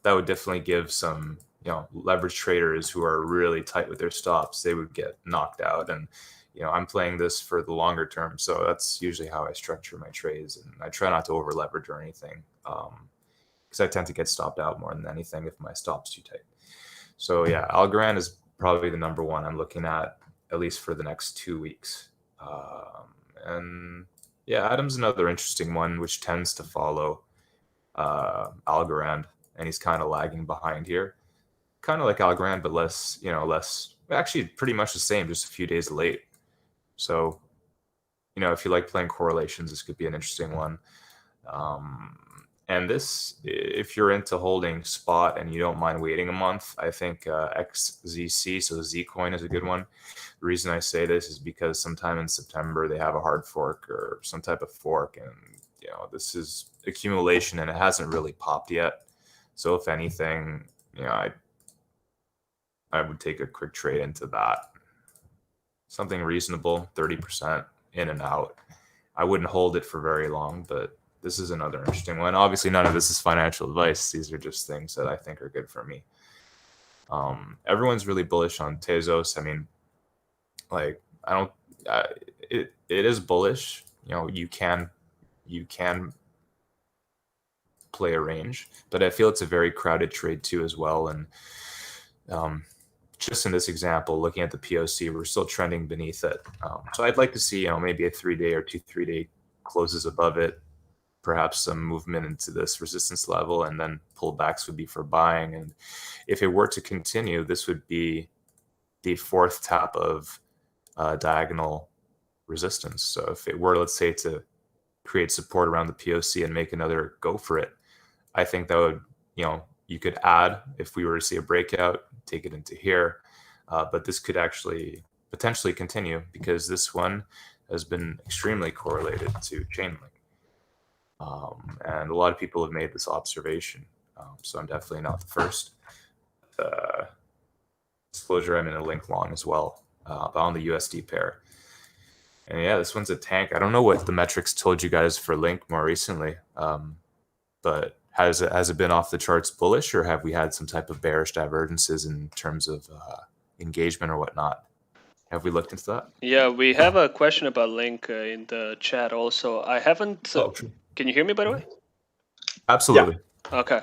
That would definitely give some, you know, leverage traders who are really tight with their stops, they would get knocked out. And, you know, I'm playing this for the longer term. So that's usually how I structure my trades. And I try not to over leverage or anything. Because I tend to get stopped out more than anything if my stop's too tight. So yeah, Algorand is probably the number one I'm looking at least for the next 2 weeks. And yeah, Adam's another interesting one, which tends to follow Algorand, and he's kind of lagging behind here. Kind of like Algorand, but less, actually pretty much the same, just a few days late. So, you know, if you like playing correlations, this could be an interesting one. And this, if you're into holding spot and you don't mind waiting a month, I think XZC, so Zcoin is a good one. The reason I say this is because sometime in September they have a hard fork or some type of fork, and you know, this is accumulation and it hasn't really popped yet. So if anything, you know, I would take a quick trade into that. Something reasonable, 30% in and out. I wouldn't hold it for very long, but this is another interesting one. Obviously, none of this is financial advice. These are just things that I think are good for me. Everyone's really bullish on Tezos. I mean, like, I don't. It is bullish. You know, you can play a range, but I feel it's a very crowded trade too as well. And just in this example, looking at the POC, we're still trending beneath it. So I'd like to see, you know, maybe a 3-day or 2-3-day closes above it, perhaps some movement into this resistance level, and then pullbacks would be for buying. And if it were to continue, this would be the fourth tap of diagonal resistance. So if it were, let's say, to create support around the POC and make another go for it, I think that would, you know, you could add if we were to see a breakout, take it into here. But this could actually potentially continue because this one has been extremely correlated to Chainlink. And a lot of people have made this observation. So I'm definitely not the first. Disclosure, I'm in a link long as well on the USD pair. And yeah, this one's a tank. I don't know what the metrics told you guys for Link more recently, but has it been off the charts bullish, or have we had some type of bearish divergences in terms of engagement or whatnot? Have we looked into that? Yeah, we have a question about Link in the chat also. I haven't. Can you hear me, by the way? Absolutely. Yeah. Okay.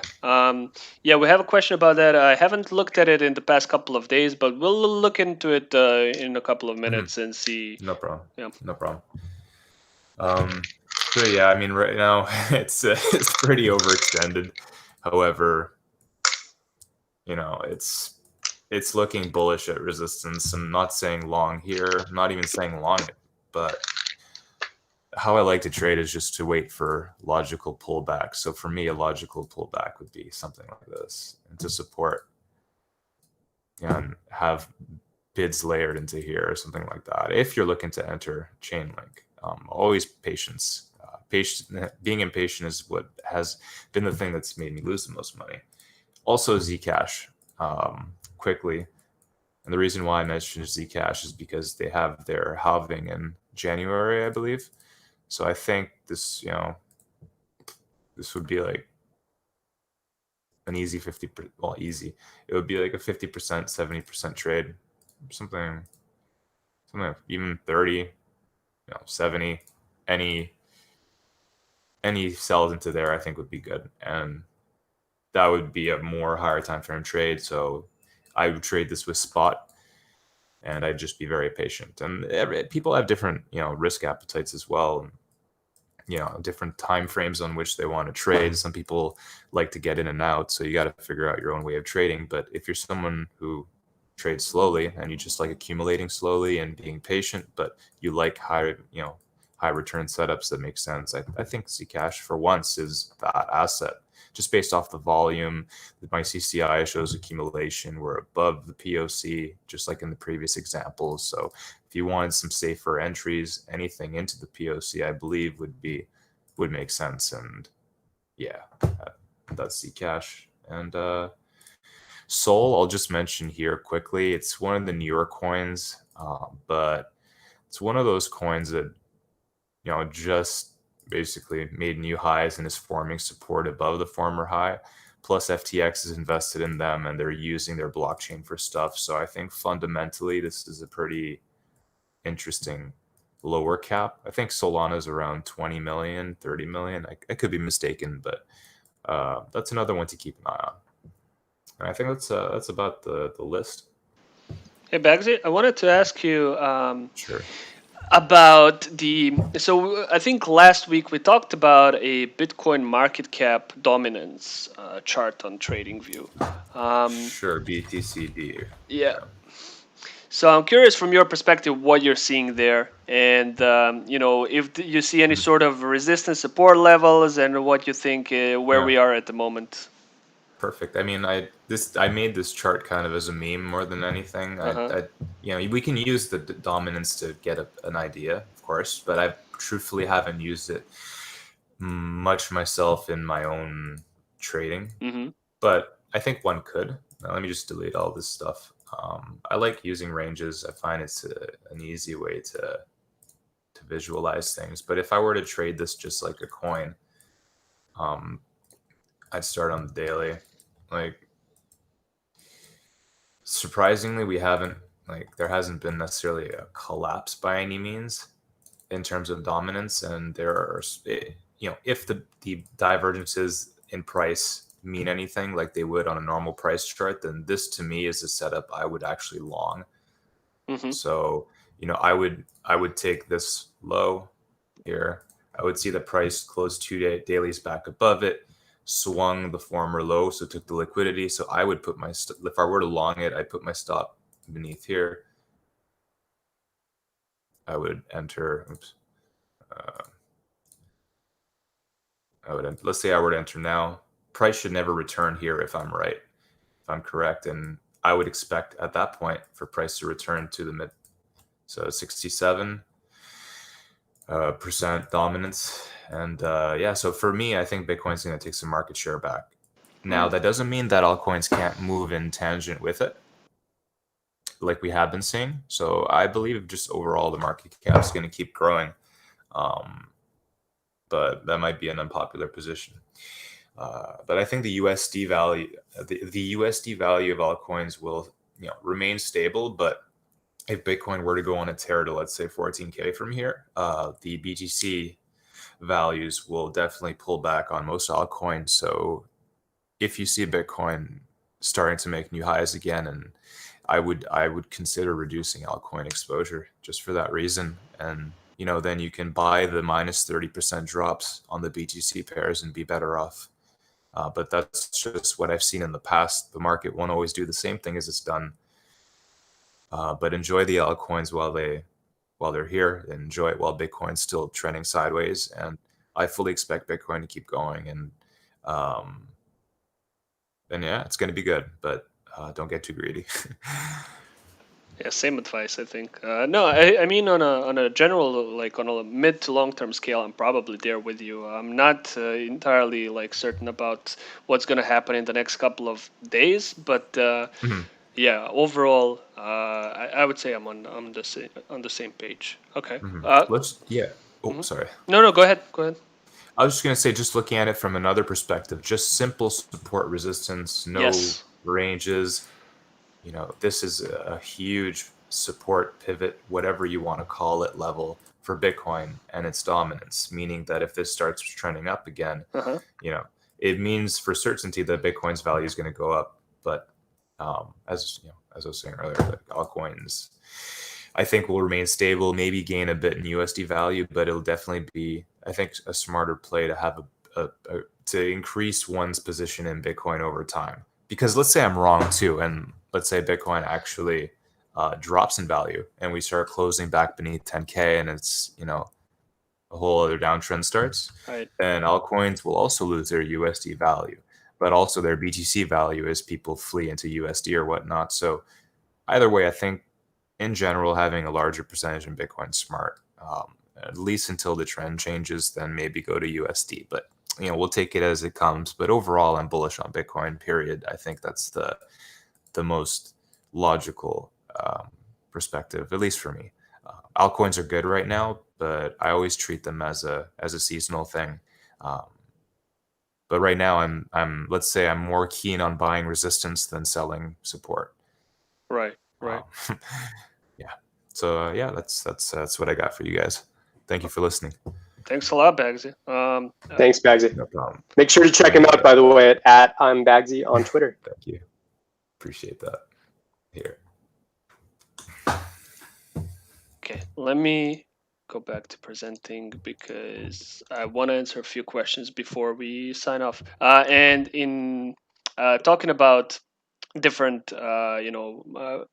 Yeah, we have a question about that. I haven't looked at it in the past couple of days, but we'll look into it in a couple of minutes and see. No problem. Yeah. No problem. So yeah, I mean, right now it's pretty overextended. However, you know, it's looking bullish at resistance. I'm not saying long here. I'm not even saying long it, but how I like to trade is just to wait for logical pullback. So for me, a logical pullback would be something like this, and to support, and have bids layered into here or something like that. If you're looking to enter Chainlink, always patience. Being impatient is what has been the thing that's made me lose the most money. Also, Zcash, quickly. And the reason why I mentioned Zcash is because they have their halving in January, I believe. So I think this, you know, this would be like an easy 50%, well, easy. It would be like a 50%, 70% trade, something like even 30, you know, 70, any sells into there, I think would be good. And that would be a more higher time frame trade. So I would trade this with spot, and I'd just be very patient. And people have different, you know, risk appetites as well. You know, different time frames on which they want to trade. Some people like to get in and out, so you got to figure out your own way of trading. But if you're someone who trades slowly and you just like accumulating slowly and being patient, but you like high return setups that make sense, I think Zcash for once is that asset. Just based off the volume, my CCI shows accumulation. We're above the POC, just like in the previous examples. So if you wanted some safer entries, anything into the POC, I believe would make sense. And yeah, that's Zcash. And Sol, I'll just mention here quickly. It's one of the newer coins, but it's one of those coins that, you know, just basically made new highs and is forming support above the former high. Plus FTX is invested in them and they're using their blockchain for stuff. So I think fundamentally this is a pretty interesting lower cap. I think Solana is around 20 million, 30 million. I could be mistaken, but that's another one to keep an eye on. And I think that's about the list. Hey, Bagsy, I wanted to ask you Sure. about so I think last week we talked about a Bitcoin market cap dominance chart on TradingView. Sure, BTCD. Yeah. So I'm curious from your perspective what you're seeing there, and you know, if you see any sort of resistance support levels, and what you think where we are at the moment. Perfect. I mean, I made this chart kind of as a meme more than anything. You know, we can use the dominance to get an idea, of course, but I truthfully haven't used it much myself in my own trading. But I think one could. Now, let me just delete all this stuff. I like using ranges. I find it's an easy way to visualize things. But if I were to trade this just like a coin, I'd start on the daily. Like, surprisingly, there hasn't been necessarily a collapse by any means in terms of dominance, and there are, if the divergences in price mean anything like they would on a normal price chart, then this to me is a setup I would actually long. So, I would take this low here. I would see the price close 2 dailies back above it, swung the former low, so took the liquidity. So I would put if I were to long it, I'd put my stop beneath here. I would enter. Oops. Let's say I were to enter now. Price should never return here if I'm right, if I'm correct, and I would expect at that point for price to return to the mid. So 67% dominance, and so for me, I think Bitcoin's going to take some market share back. Now, that doesn't mean that altcoins can't move in tangent with it, like we have been seeing. So I believe just overall the market cap is going to keep growing, but that might be an unpopular position. But I think the USD value, the USD value of altcoins will remain stable. But if Bitcoin were to go on a tear to, let's say, 14K from here, the BTC values will definitely pull back on most altcoins. So if you see Bitcoin starting to make new highs again, and I would consider reducing altcoin exposure just for that reason. And then you can buy the minus 30% drops on the BTC pairs and be better off. But that's just what I've seen in the past. The market won't always do the same thing as it's done. But enjoy the altcoins while they're here, and enjoy it while Bitcoin's still trending sideways. And I fully expect Bitcoin to keep going. And it's going to be good, but don't get too greedy. Yeah, same advice, I think. No, I mean on a general, like on a mid to long term scale, I'm probably there with you. I'm not entirely certain about what's going to happen in the next couple of days, but yeah, overall, I would say I'm on the same page. Okay. Sorry. No, go ahead. Go ahead. I was just going to say, just looking at it from another perspective, just simple support resistance, no ranges. This is a huge support pivot, whatever you want to call it, level for Bitcoin and its dominance, meaning that if this starts trending up again, it means for certainty that Bitcoin's value is going to go up. But as I was saying earlier, like altcoins, I think will remain stable, maybe gain a bit in USD value, but it'll definitely be, I think, a smarter play to have to increase one's position in Bitcoin over time. Because let's say I'm wrong too, and let's say Bitcoin actually drops in value, and we start closing back beneath 10K, and it's a whole other downtrend starts. Right. And altcoins will also lose their USD value, but also their BTC value as people flee into USD or whatnot. So either way, I think in general having a larger percentage in Bitcoin is smart, at least until the trend changes. Then maybe go to USD, but we'll take it as it comes. But overall, I'm bullish on Bitcoin, period. I think that's the most logical perspective, at least for me. Altcoins are good right now, but I always treat them as a seasonal thing. But right now, I'm let's say I'm more keen on buying resistance than selling support. Right. Yeah. So that's what I got for you guys. Thank you for listening. Thanks a lot, Bagsy. Thanks, Bagsy. No problem. Make sure to check him out, by the way, at I'm Bagsy on Twitter. Thank you. Appreciate that. Here. Okay, let me go back to presenting because I want to answer a few questions before we sign off. And in talking about different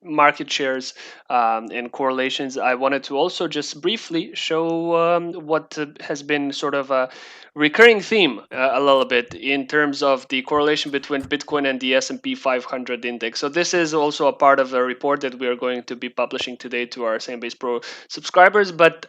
market shares and correlations, I wanted to also just briefly show what has been sort of a recurring theme a little bit in terms of the correlation between Bitcoin and the S&P 500 index. So this is also a part of a report that we are going to be publishing today to our Sandbase Pro subscribers, but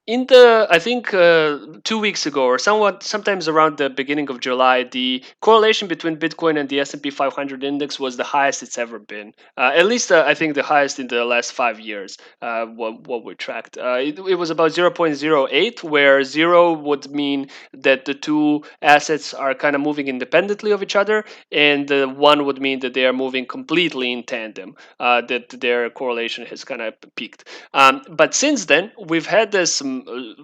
I think 2 weeks ago, or sometimes around the beginning of July, the correlation between Bitcoin and the S&P 500 index was the highest it's ever been. At least I think the highest in the last 5 years. What we tracked, it was about 0.08, where zero would mean that the two assets are kind of moving independently of each other, and the one would mean that they are moving completely in tandem. That their correlation has kind of peaked. But since then, we've had this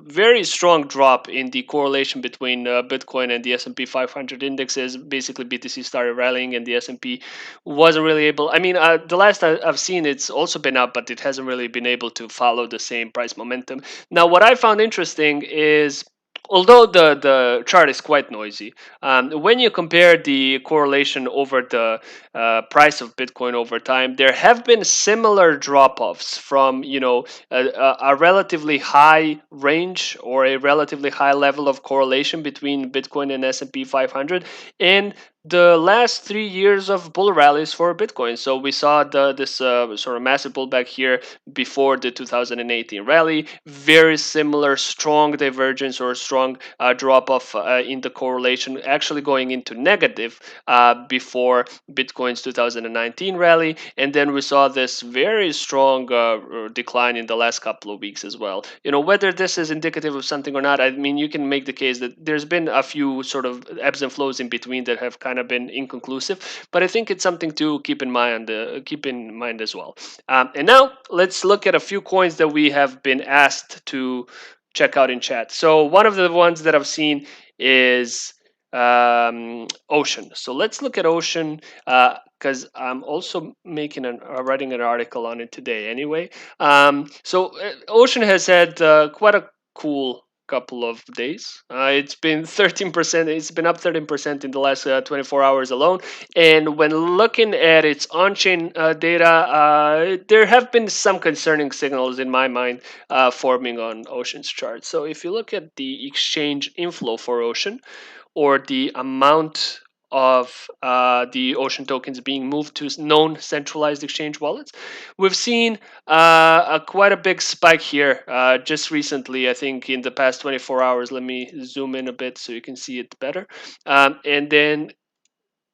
very strong drop in the correlation between Bitcoin and the S&P 500 indexes. Basically, BTC started rallying, and the S&P wasn't really able. I mean, the last I've seen, it's also been up, but it hasn't really been able to follow the same price momentum. Now, what I found interesting is, although the chart is quite noisy, when you compare the correlation over the price of Bitcoin over time, there have been similar drop-offs from a relatively high range or a relatively high level of correlation between Bitcoin and S&P 500 in the last 3 years of bull rallies for Bitcoin. So we saw this sort of massive pullback here before the 2018 rally. Very similar, strong divergence or strong drop off in the correlation, actually going into negative before Bitcoin's 2019 rally. And then we saw this very strong decline in the last couple of weeks as well. Whether this is indicative of something or not, I mean, you can make the case that there's been a few sort of ebbs and flows in between that have kind of been inconclusive, but I think it's something to keep in mind as well. And now let's look at a few coins that we have been asked to check out in chat. So one of the ones that I've seen is Ocean. So let's look at Ocean, because I'm also writing an article on it today anyway. Ocean has had quite a cool couple of days. It's been 13%. It's been up 13% in the last 24 hours alone. And when looking at its on-chain data, there have been some concerning signals in my mind forming on Ocean's chart. So if you look at the exchange inflow for Ocean, or the amount of the Ocean tokens being moved to known centralized exchange wallets, we've seen quite a big spike here just recently. I think in the past 24 hours. Let me zoom in a bit so you can see it better. And then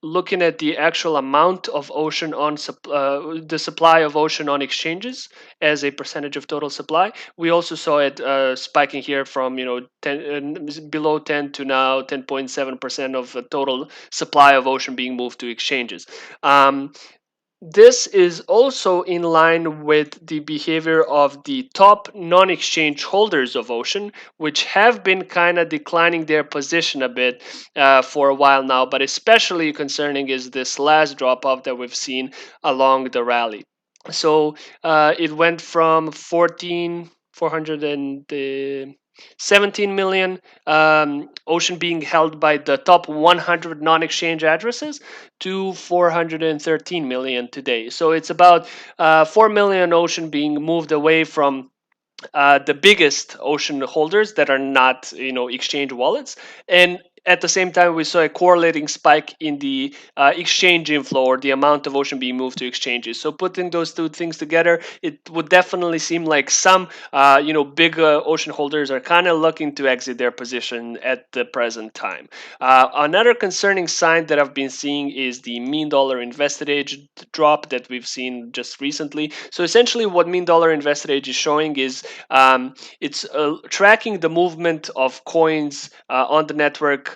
looking at the actual amount of Ocean on the supply of Ocean on exchanges as a percentage of total supply, we also saw it spiking here from 10, below 10 to now 10.7% of the total supply of Ocean being moved to exchanges. This is also in line with the behavior of the top non-exchange holders of Ocean, which have been kind of declining their position a bit for a while now, but especially concerning is this last drop-off that we've seen along the rally. So it went from 17 million Ocean being held by the top 100 non-exchange addresses to 413 million today. So it's about 4 million Ocean being moved away from the biggest Ocean holders that are not exchange wallets. And at the same time, we saw a correlating spike in the exchange inflow, or the amount of Ocean being moved to exchanges. So putting those two things together, it would definitely seem like some big Ocean holders are kind of looking to exit their position at the present time. Another concerning sign that I've been seeing is the mean dollar invested age drop that we've seen just recently. So essentially what mean dollar invested age is showing is it's tracking the movement of coins on the network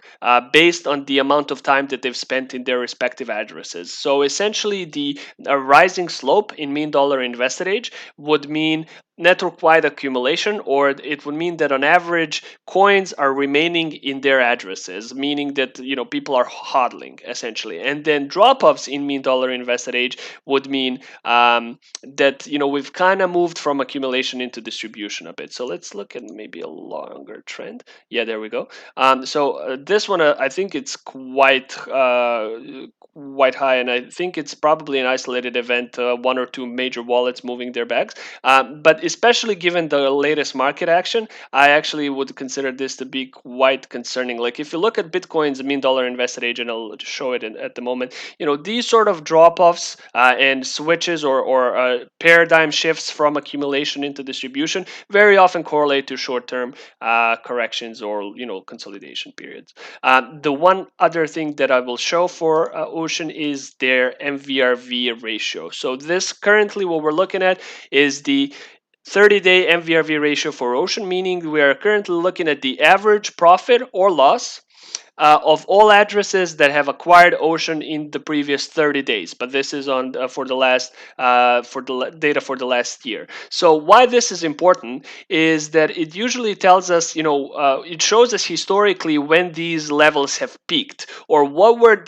based on the amount of time that they've spent in their respective addresses. So essentially, the rising slope in mean dollar invested age would mean network-wide accumulation, or it would mean that on average coins are remaining in their addresses, meaning that people are hodling essentially. And then drop-offs in mean dollar invested age would mean that we've kind of moved from accumulation into distribution a bit. So let's look at maybe a longer trend. Yeah, there we go. So this one, I think it's quite high, and I think it's probably an isolated event, one or two major wallets moving their bags. But especially given the latest market action, I actually would consider this to be quite concerning. Like if you look at Bitcoin's mean dollar invested age, and I'll show it at the moment, these sort of drop-offs and switches or paradigm shifts from accumulation into distribution very often correlate to short-term corrections or consolidation periods. The one other thing that I will show for Ocean is their MVRV ratio. So this currently what we're looking at is the 30-day MVRV ratio for Ocean, meaning we are currently looking at the average profit or loss of all addresses that have acquired Ocean in the previous 30 days. But this is on for the last data for the last year. So why this is important is that it usually tells us, it shows us historically when these levels have peaked, or what were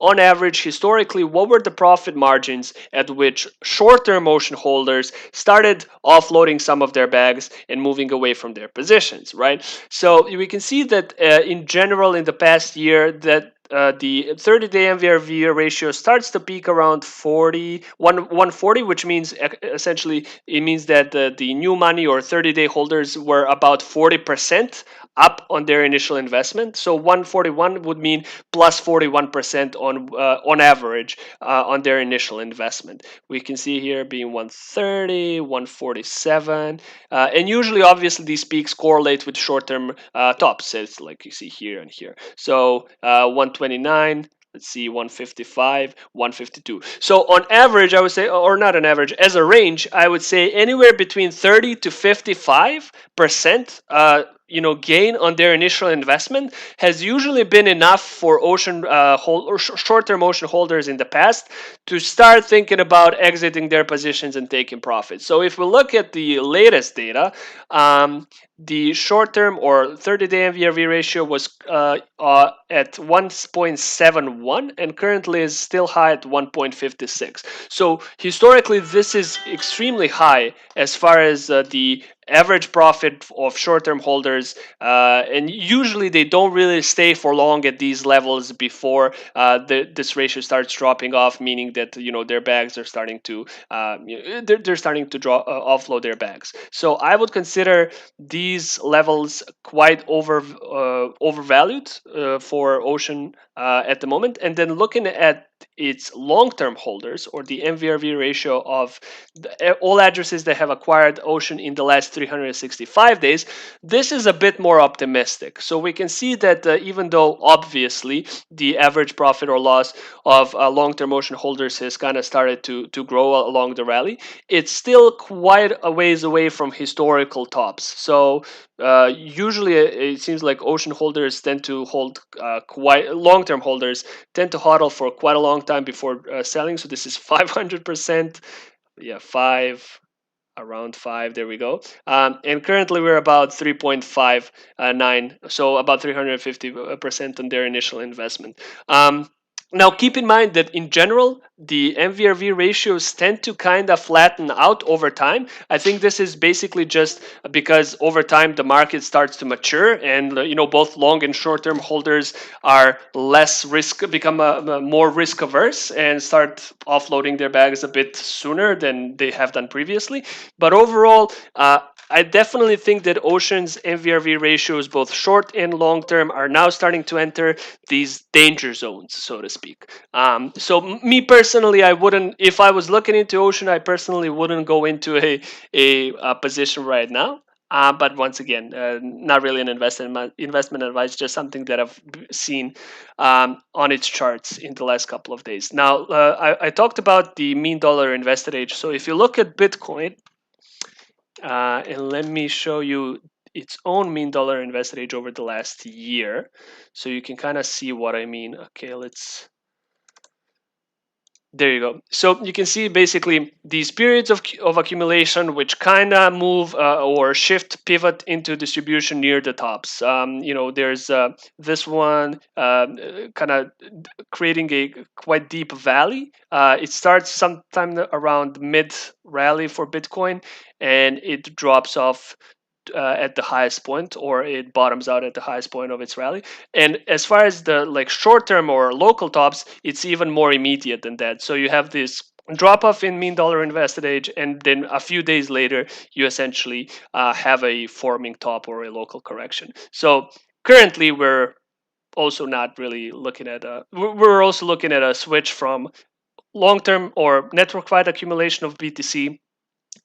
on average historically, what were the profit margins at which short-term Ocean holders started offloading some of their bags and moving away from their positions, right? So we can see that in general in the past year that the 30-day MVRV ratio starts to peak around 140, which means essentially it means that the new money or 30-day holders were about 40% up on their initial investment. So 141 would mean plus 41% on average on their initial investment. We can see here being 130, 147, and usually, obviously, these peaks correlate with short-term tops, as like you see here and here. So 129. Let's see, 155, 152. So on average, I would say, or not on average, as a range, I would say anywhere between 30 to 55% gain on their initial investment has usually been enough for short-term Ocean holders in the past to start thinking about exiting their positions and taking profits. So if we look at the latest data, the short-term or 30-day MVRV ratio was at 1.71 and currently is still high at 1.56. So historically, this is extremely high as far as the average profit of short-term holders, and usually they don't really stay for long at these levels before this ratio starts dropping off, meaning that their bags are starting to they're starting to offload their bags. So I would consider these levels quite overvalued for Ocean at the moment. And then looking at its long-term holders, or the MVRV ratio of all addresses that have acquired Ocean in the last 365 days, this is a bit more optimistic. So we can see that even though obviously the average profit or loss of long-term Ocean holders has kind of started to grow along the rally, it's still quite a ways away from historical tops. So usually it seems like Ocean holders tend to hold long-term holders tend to hodl for quite a long time before selling. So this is 500%. Yeah, around 5, there we go. And currently we're about 3.59, so about 350% on their initial investment. Now keep in mind that in general the MVRV ratios tend to kind of flatten out over time. I think this is basically just because over time the market starts to mature, and both long and short-term holders are become more risk averse and start offloading their bags a bit sooner than they have done previously. But overall, I definitely think that Ocean's MVRV ratios, both short and long term, are now starting to enter these danger zones, so to speak. So me personally, I wouldn't, if I was looking into Ocean, I personally wouldn't go into a position right now. But once again, not really an investment advice, just something that I've seen on its charts in the last couple of days. Now, I talked about the mean dollar invested age. So if you look at Bitcoin, and let me show you its own mean dollar invested age over the last year, so you can kind of see what I mean. Okay, there you go. So you can see basically these periods of accumulation, which kind of move or pivot into distribution near the tops. There's this one kind of creating a quite deep valley. It starts sometime around mid rally for Bitcoin, and it drops off at the highest point, or it bottoms out at the highest point of its rally. And as far as the short term or local tops, it's even more immediate than that. So you have this drop off in mean dollar invested age, and then a few days later you essentially have a forming top or a local correction. So currently we're also not really looking at we're also looking at a switch from long-term or network-wide accumulation of BTC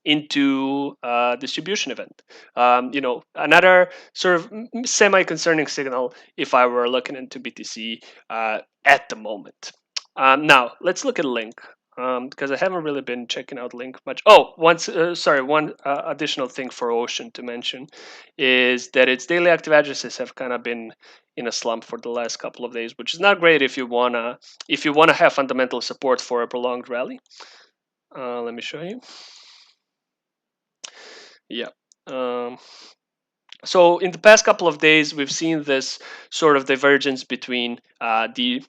into a distribution event. Another sort of semi-concerning signal if I were looking into BTC at the moment. Now let's look at Link. Because I haven't really been checking out Link much. Oh, one additional thing for Ocean to mention is that its daily active addresses have kind of been in a slump for the last couple of days, which is not great if you wanna have fundamental support for a prolonged rally. Let me show you. Yeah. So in the past couple of days, we've seen this sort of divergence between the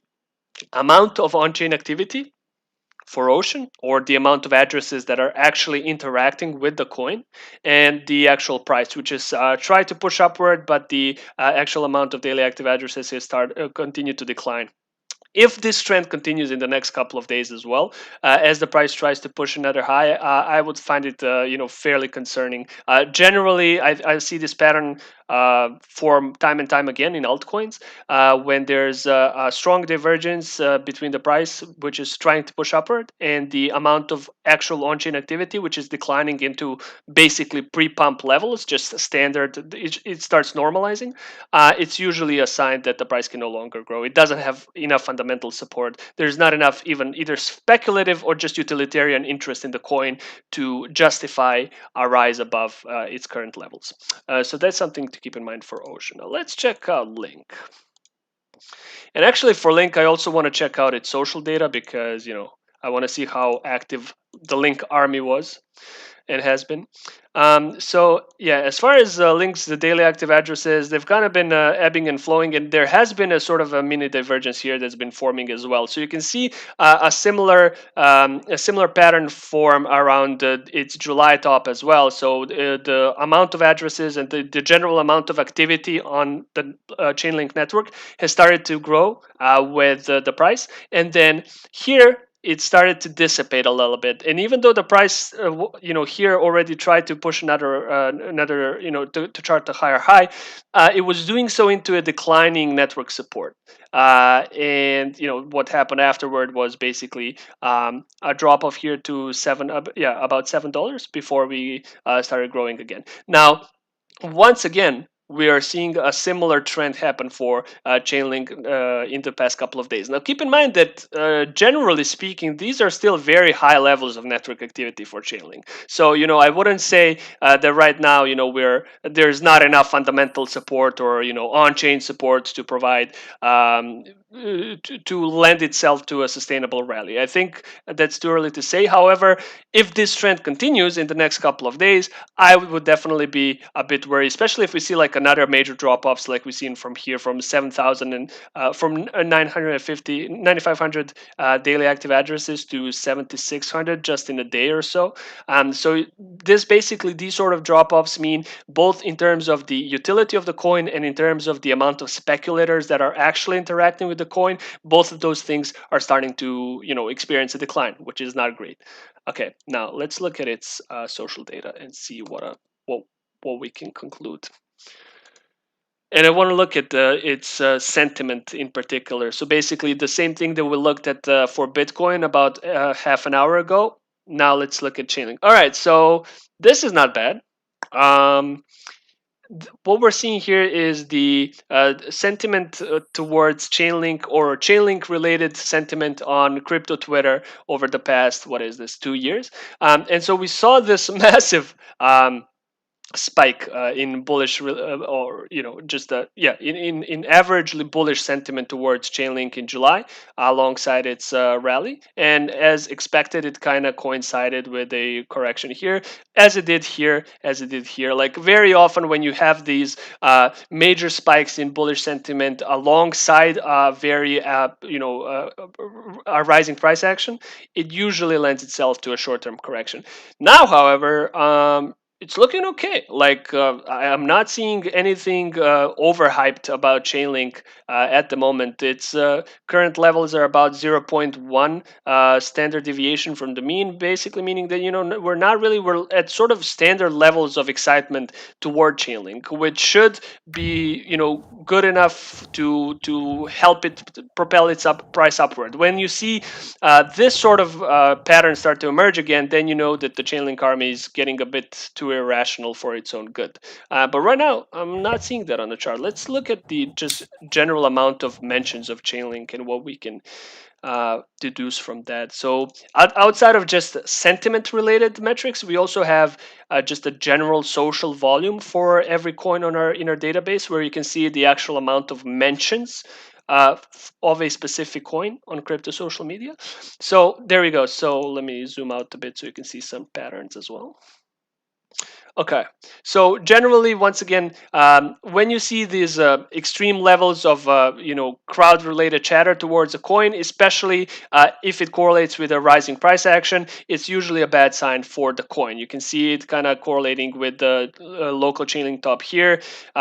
amount of on-chain activity for Ocean, or the amount of addresses that are actually interacting with the coin, and the actual price, which is tried to push upward, but the actual amount of daily active addresses has continue to decline. If this trend continues in the next couple of days as well, as the price tries to push another high, I would find it fairly concerning. Generally, I see this pattern form time and time again in altcoins when there's a strong divergence between the price, which is trying to push upward, and the amount of actual on-chain activity, which is declining into basically pre-pump levels, just standard. It starts normalizing. It's usually a sign that the price can no longer grow. It doesn't have enough fundamental support. There's not enough even either speculative or just utilitarian interest in the coin to justify a rise above its current levels. So that's something to keep in mind for Ocean. Now let's check out Link. And actually for Link, I also want to check out its social data because, I want to see how active the Link army was and has been. So yeah, as far as Link's the daily active addresses, they've kind of been ebbing and flowing, and there has been a sort of a mini divergence here that's been forming as well. So you can see a similar pattern form around its July top as well. So the amount of addresses and the general amount of activity on the Chainlink network has started to grow with the price, and then here it started to dissipate a little bit. And even though the price, here already tried to push another, to chart a higher high, it was doing so into a declining network support. And what happened afterward was basically a drop off here to about $7 before we started growing again. Now, once again, we are seeing a similar trend happen for Chainlink in the past couple of days. Now, keep in mind that generally speaking, these are still very high levels of network activity for Chainlink. So, I wouldn't say that right now, there's not enough fundamental support or on-chain support to provide to lend itself to a sustainable rally. I think that's too early to say. However, if this trend continues in the next couple of days, I would definitely be a bit worried, especially if we see like another major drop-offs like we've seen from here, from 7,000 and from 9,500 daily active addresses to 7,600 just in a day or so. So these sort of drop-offs mean both in terms of the utility of the coin and in terms of the amount of speculators that are actually interacting with the coin. Both of those things are starting to experience a decline, which is not great. Okay, now let's look at its social data and see what we can conclude. And I want to look at its sentiment in particular. So basically the same thing that we looked at for Bitcoin about half an hour ago. Now let's look at Chainlink. All right, so this is not bad. What we're seeing here is the sentiment towards Chainlink, or Chainlink related sentiment on crypto Twitter over the past, 2 years. And so we saw this massive spike in bullish or just in averagely bullish sentiment towards Chainlink in July alongside its rally, and as expected it kind of coincided with a correction here, as it did here. Like very often when you have these major spikes in bullish sentiment alongside very a rising price action, it usually lends itself to a short-term correction. Now however, it's looking okay. Like I'm not seeing anything overhyped about Chainlink at the moment. Its current levels are about 0.1 standard deviation from the mean, basically meaning that we're at sort of standard levels of excitement toward Chainlink, which should be good enough to help it propel its price upward. When you see this sort of pattern start to emerge again, then you know that the Chainlink army is getting a bit too irrational for its own good. But right now, I'm not seeing that on the chart. Let's look at the just general amount of mentions of Chainlink and what we can deduce from that. So outside of just sentiment related metrics, we also have just a general social volume for every coin in our database, where you can see the actual amount of mentions of a specific coin on crypto social media. So there we go. So let me zoom out a bit so you can see some patterns as well. Okay, so generally, once again, when you see these extreme levels of crowd-related chatter towards a coin, especially if it correlates with a rising price action, it's usually a bad sign for the coin. You can see it kind of correlating with the local Chainlink top here,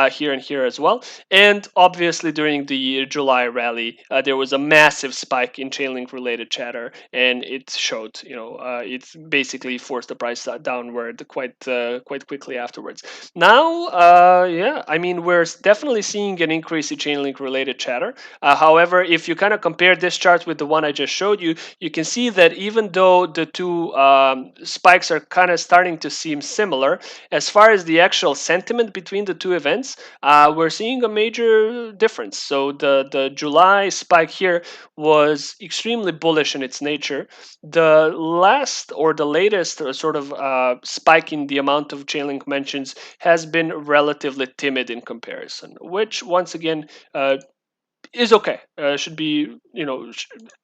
here and here as well. And obviously, during the July rally, there was a massive spike in Chainlink-related chatter, and it showed. It's basically forced the price downward quite quickly afterwards. Now, yeah, I mean, we're definitely seeing an increase in Chainlink-related chatter. However, if you kind of compare this chart with the one I just showed you, you can see that even though the two spikes are kind of starting to seem similar, as far as the actual sentiment between the two events, we're seeing a major difference. So the July spike here was extremely bullish in its nature. The last or the latest sort of spike in the amount of Chainlink mentions has been relatively timid in comparison, which once again is okay. Should be,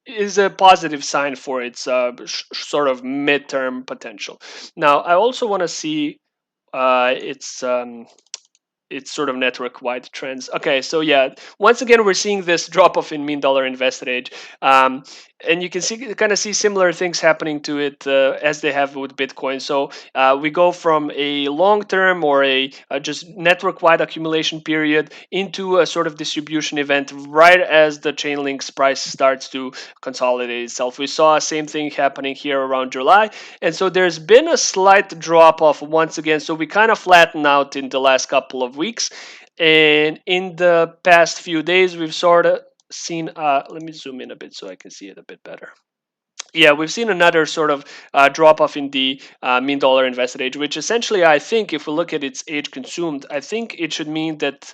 is a positive sign for its sort of midterm potential. Now, I also want to see its sort of network-wide trends. Okay, so yeah, once again, we're seeing this drop-off in mean dollar invested age. And you can kind of see similar things happening to it as they have with Bitcoin. So we go from a long-term or a just network-wide accumulation period into a sort of distribution event right as the Chainlink's price starts to consolidate itself. We saw the same thing happening here around July, and so there's been a slight drop-off once again. So we kind of flatten out in the last couple of weeks, and in the past few days, we've sort of seen let me zoom in a bit so I can see it a bit better. Yeah, we've seen another sort of drop off in the mean dollar invested age, which essentially, I think, if we look at its age consumed, I think it should mean that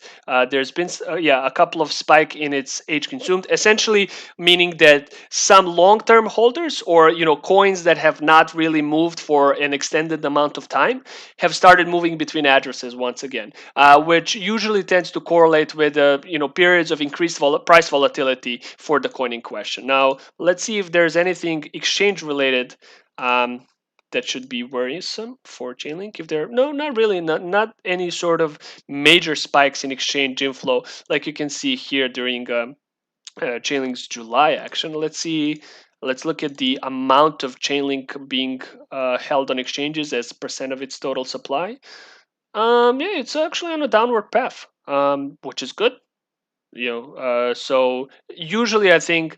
there's been a couple of spike in its age consumed, essentially meaning that some long-term holders or coins that have not really moved for an extended amount of time have started moving between addresses once again, which usually tends to correlate with periods of increased price volatility for the coin in question. Now, let's see if there's anything exchange related that should be worrisome for Chainlink. If there, no, not really, not any sort of major spikes in exchange inflow like you can see here during Chainlink's July action. Let's see. Let's look at the amount of Chainlink being held on exchanges as percent of its total supply. Yeah, it's actually on a downward path, which is good. So usually I think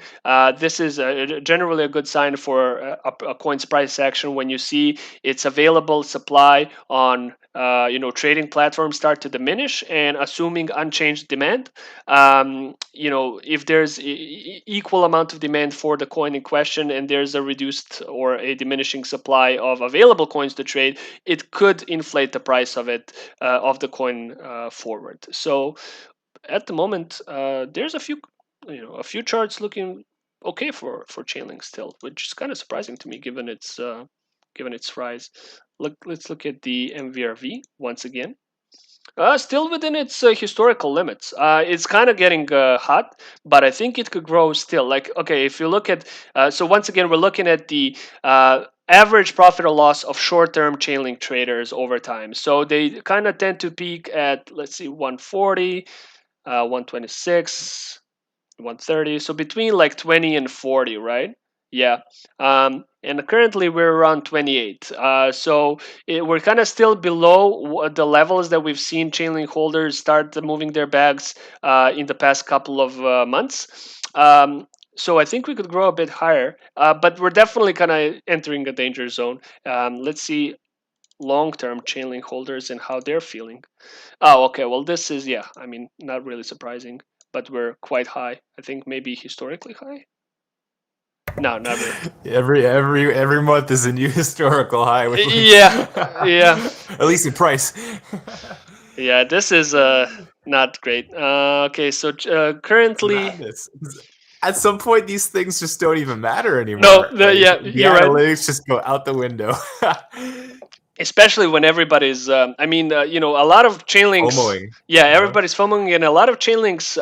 this is generally a good sign for a coin's price action when you see its available supply on trading platforms start to diminish, and assuming unchanged demand, if there's equal amount of demand for the coin in question and there's a reduced or a diminishing supply of available coins to trade, it could inflate the price of it of the coin forward. So at the moment, there's a few charts looking okay for Chainlink still, which is kind of surprising to me given its rise. Let's look at the MVRV once again. Still within its historical limits. It's kind of getting hot, but I think it could grow still. Like, okay, if you look at, so once again, we're looking at the average profit or loss of short-term Chainlink traders over time. So they kind of tend to peak at, let's see, 140. 126, 130. So between like 20 and 40, right? Yeah. And currently we're around 28. So we're kind of still below the levels that we've seen Chainlink holders start moving their bags in the past couple of months. So I think we could grow a bit higher, but we're definitely kind of entering a danger zone. Let's see long-term Chainlink holders and how they're feeling. Oh, okay. Well, this is, yeah, I mean, not really surprising, but we're quite high. I think maybe historically high. No, not really. Every month is a new historical high with looms. Yeah. At least in price. Yeah, this is not great. Okay, so currently, Madness. At some point, these things just don't even matter no, anymore. yeah, The you're right. analytics just go out the window. Especially when everybody's I mean, a lot of Chainlinks. FOMOing. Yeah, everybody's FOMOing, and a lot of Chainlinks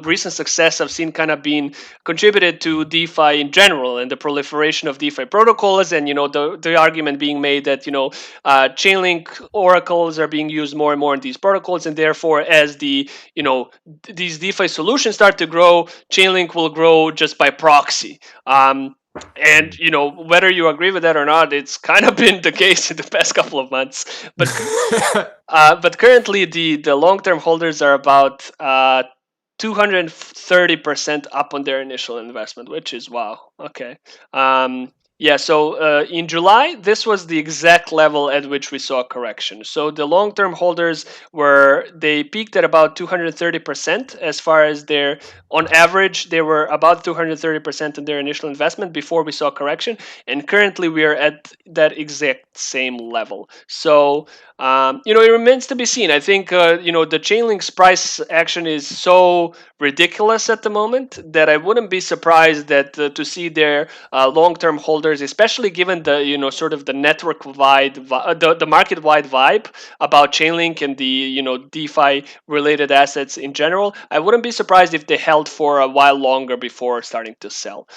recent success I've seen kind of being contributed to DeFi in general and the proliferation of DeFi protocols, and the argument being made that Chainlink oracles are being used more and more in these protocols, and therefore as these DeFi solutions start to grow, Chainlink will grow just by proxy. And whether you agree with that or not, it's kind of been the case in the past couple of months. But currently the long-term holders are about 230% up on their initial investment, which is wow. Okay. Yeah, so in July, this was the exact level at which we saw a correction. So the long-term holders they peaked at about 230% as far as on average, they were about 230% in their initial investment before we saw a correction. And currently we are at that exact same level. So, it remains to be seen. I think, the Chainlink's price action is so ridiculous at the moment that I wouldn't be surprised that to see their long-term holders, especially given the sort of the network-wide, the market-wide vibe about Chainlink and the DeFi-related assets in general. I wouldn't be surprised if they held for a while longer before starting to sell.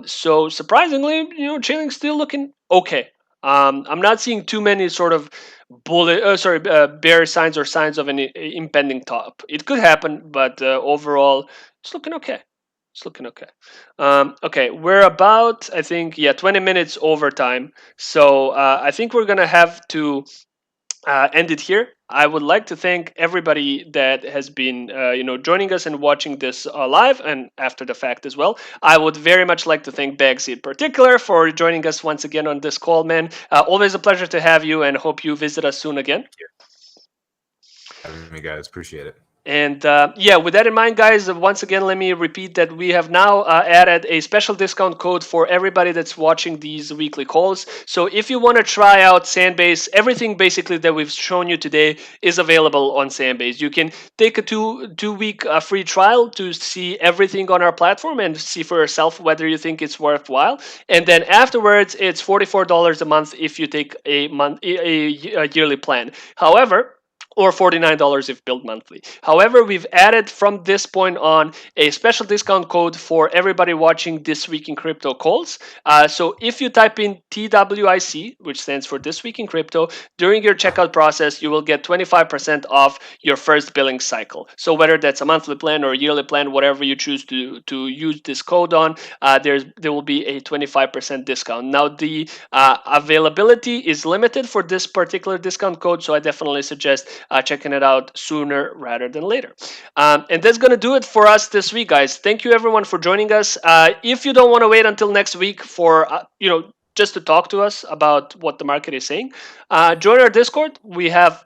So surprisingly, Chainlink's still looking okay. I'm not seeing too many sort of bear signs or signs of an impending top. It could happen, but overall, it's looking okay. It's looking okay. Okay, we're about, I think, 20 minutes overtime. So I think we're gonna have to end it here. I would like to thank everybody that has been, joining us and watching this live and after the fact as well. I would very much like to thank Bagsy in particular for joining us once again on this call, man. Always a pleasure to have you, and hope you visit us soon again. Having me, guys. Appreciate it. And with that in mind, guys, once again, let me repeat that we have now added a special discount code for everybody that's watching these weekly calls. So if you want to try out Sandbase, everything basically that we've shown you today is available on Sandbase. You can take a two-week free trial to see everything on our platform and see for yourself whether you think it's worthwhile. And then afterwards, it's $44 a month if you take a yearly plan. However, or $49 if billed monthly. However, we've added from this point on a special discount code for everybody watching This Week in Crypto calls. So if you type in TWIC, which stands for This Week in Crypto, during your checkout process, you will get 25% off your first billing cycle. So whether that's a monthly plan or a yearly plan, whatever you choose to use this code on, there will be a 25% discount. Now, the availability is limited for this particular discount code, so I definitely suggest checking it out sooner rather than later. And that's going to do it for us this week, guys. Thank you, everyone, for joining us. If you don't want to wait until next week for, just to talk to us about what the market is saying, join our Discord. We have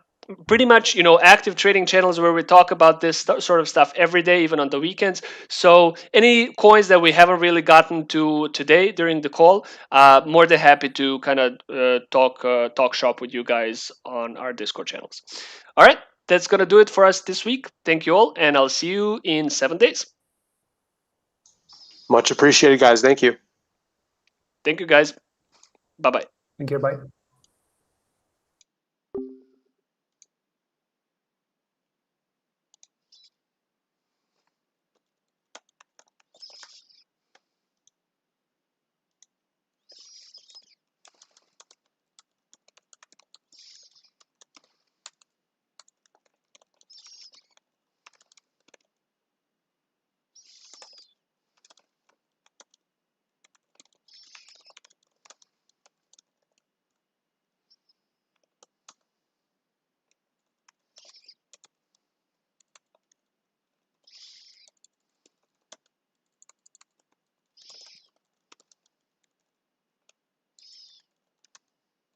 pretty much active trading channels where we talk about this sort of stuff every day, even on the weekends. So any coins that we haven't really gotten to today during the call, more than happy to kind of talk shop with you guys on our Discord channels. All right, that's gonna do it for us this week. Thank you all, and I'll see you in 7 days. Much appreciated, guys. Thank you. Thank you, guys. Bye-bye. Thank you. Bye.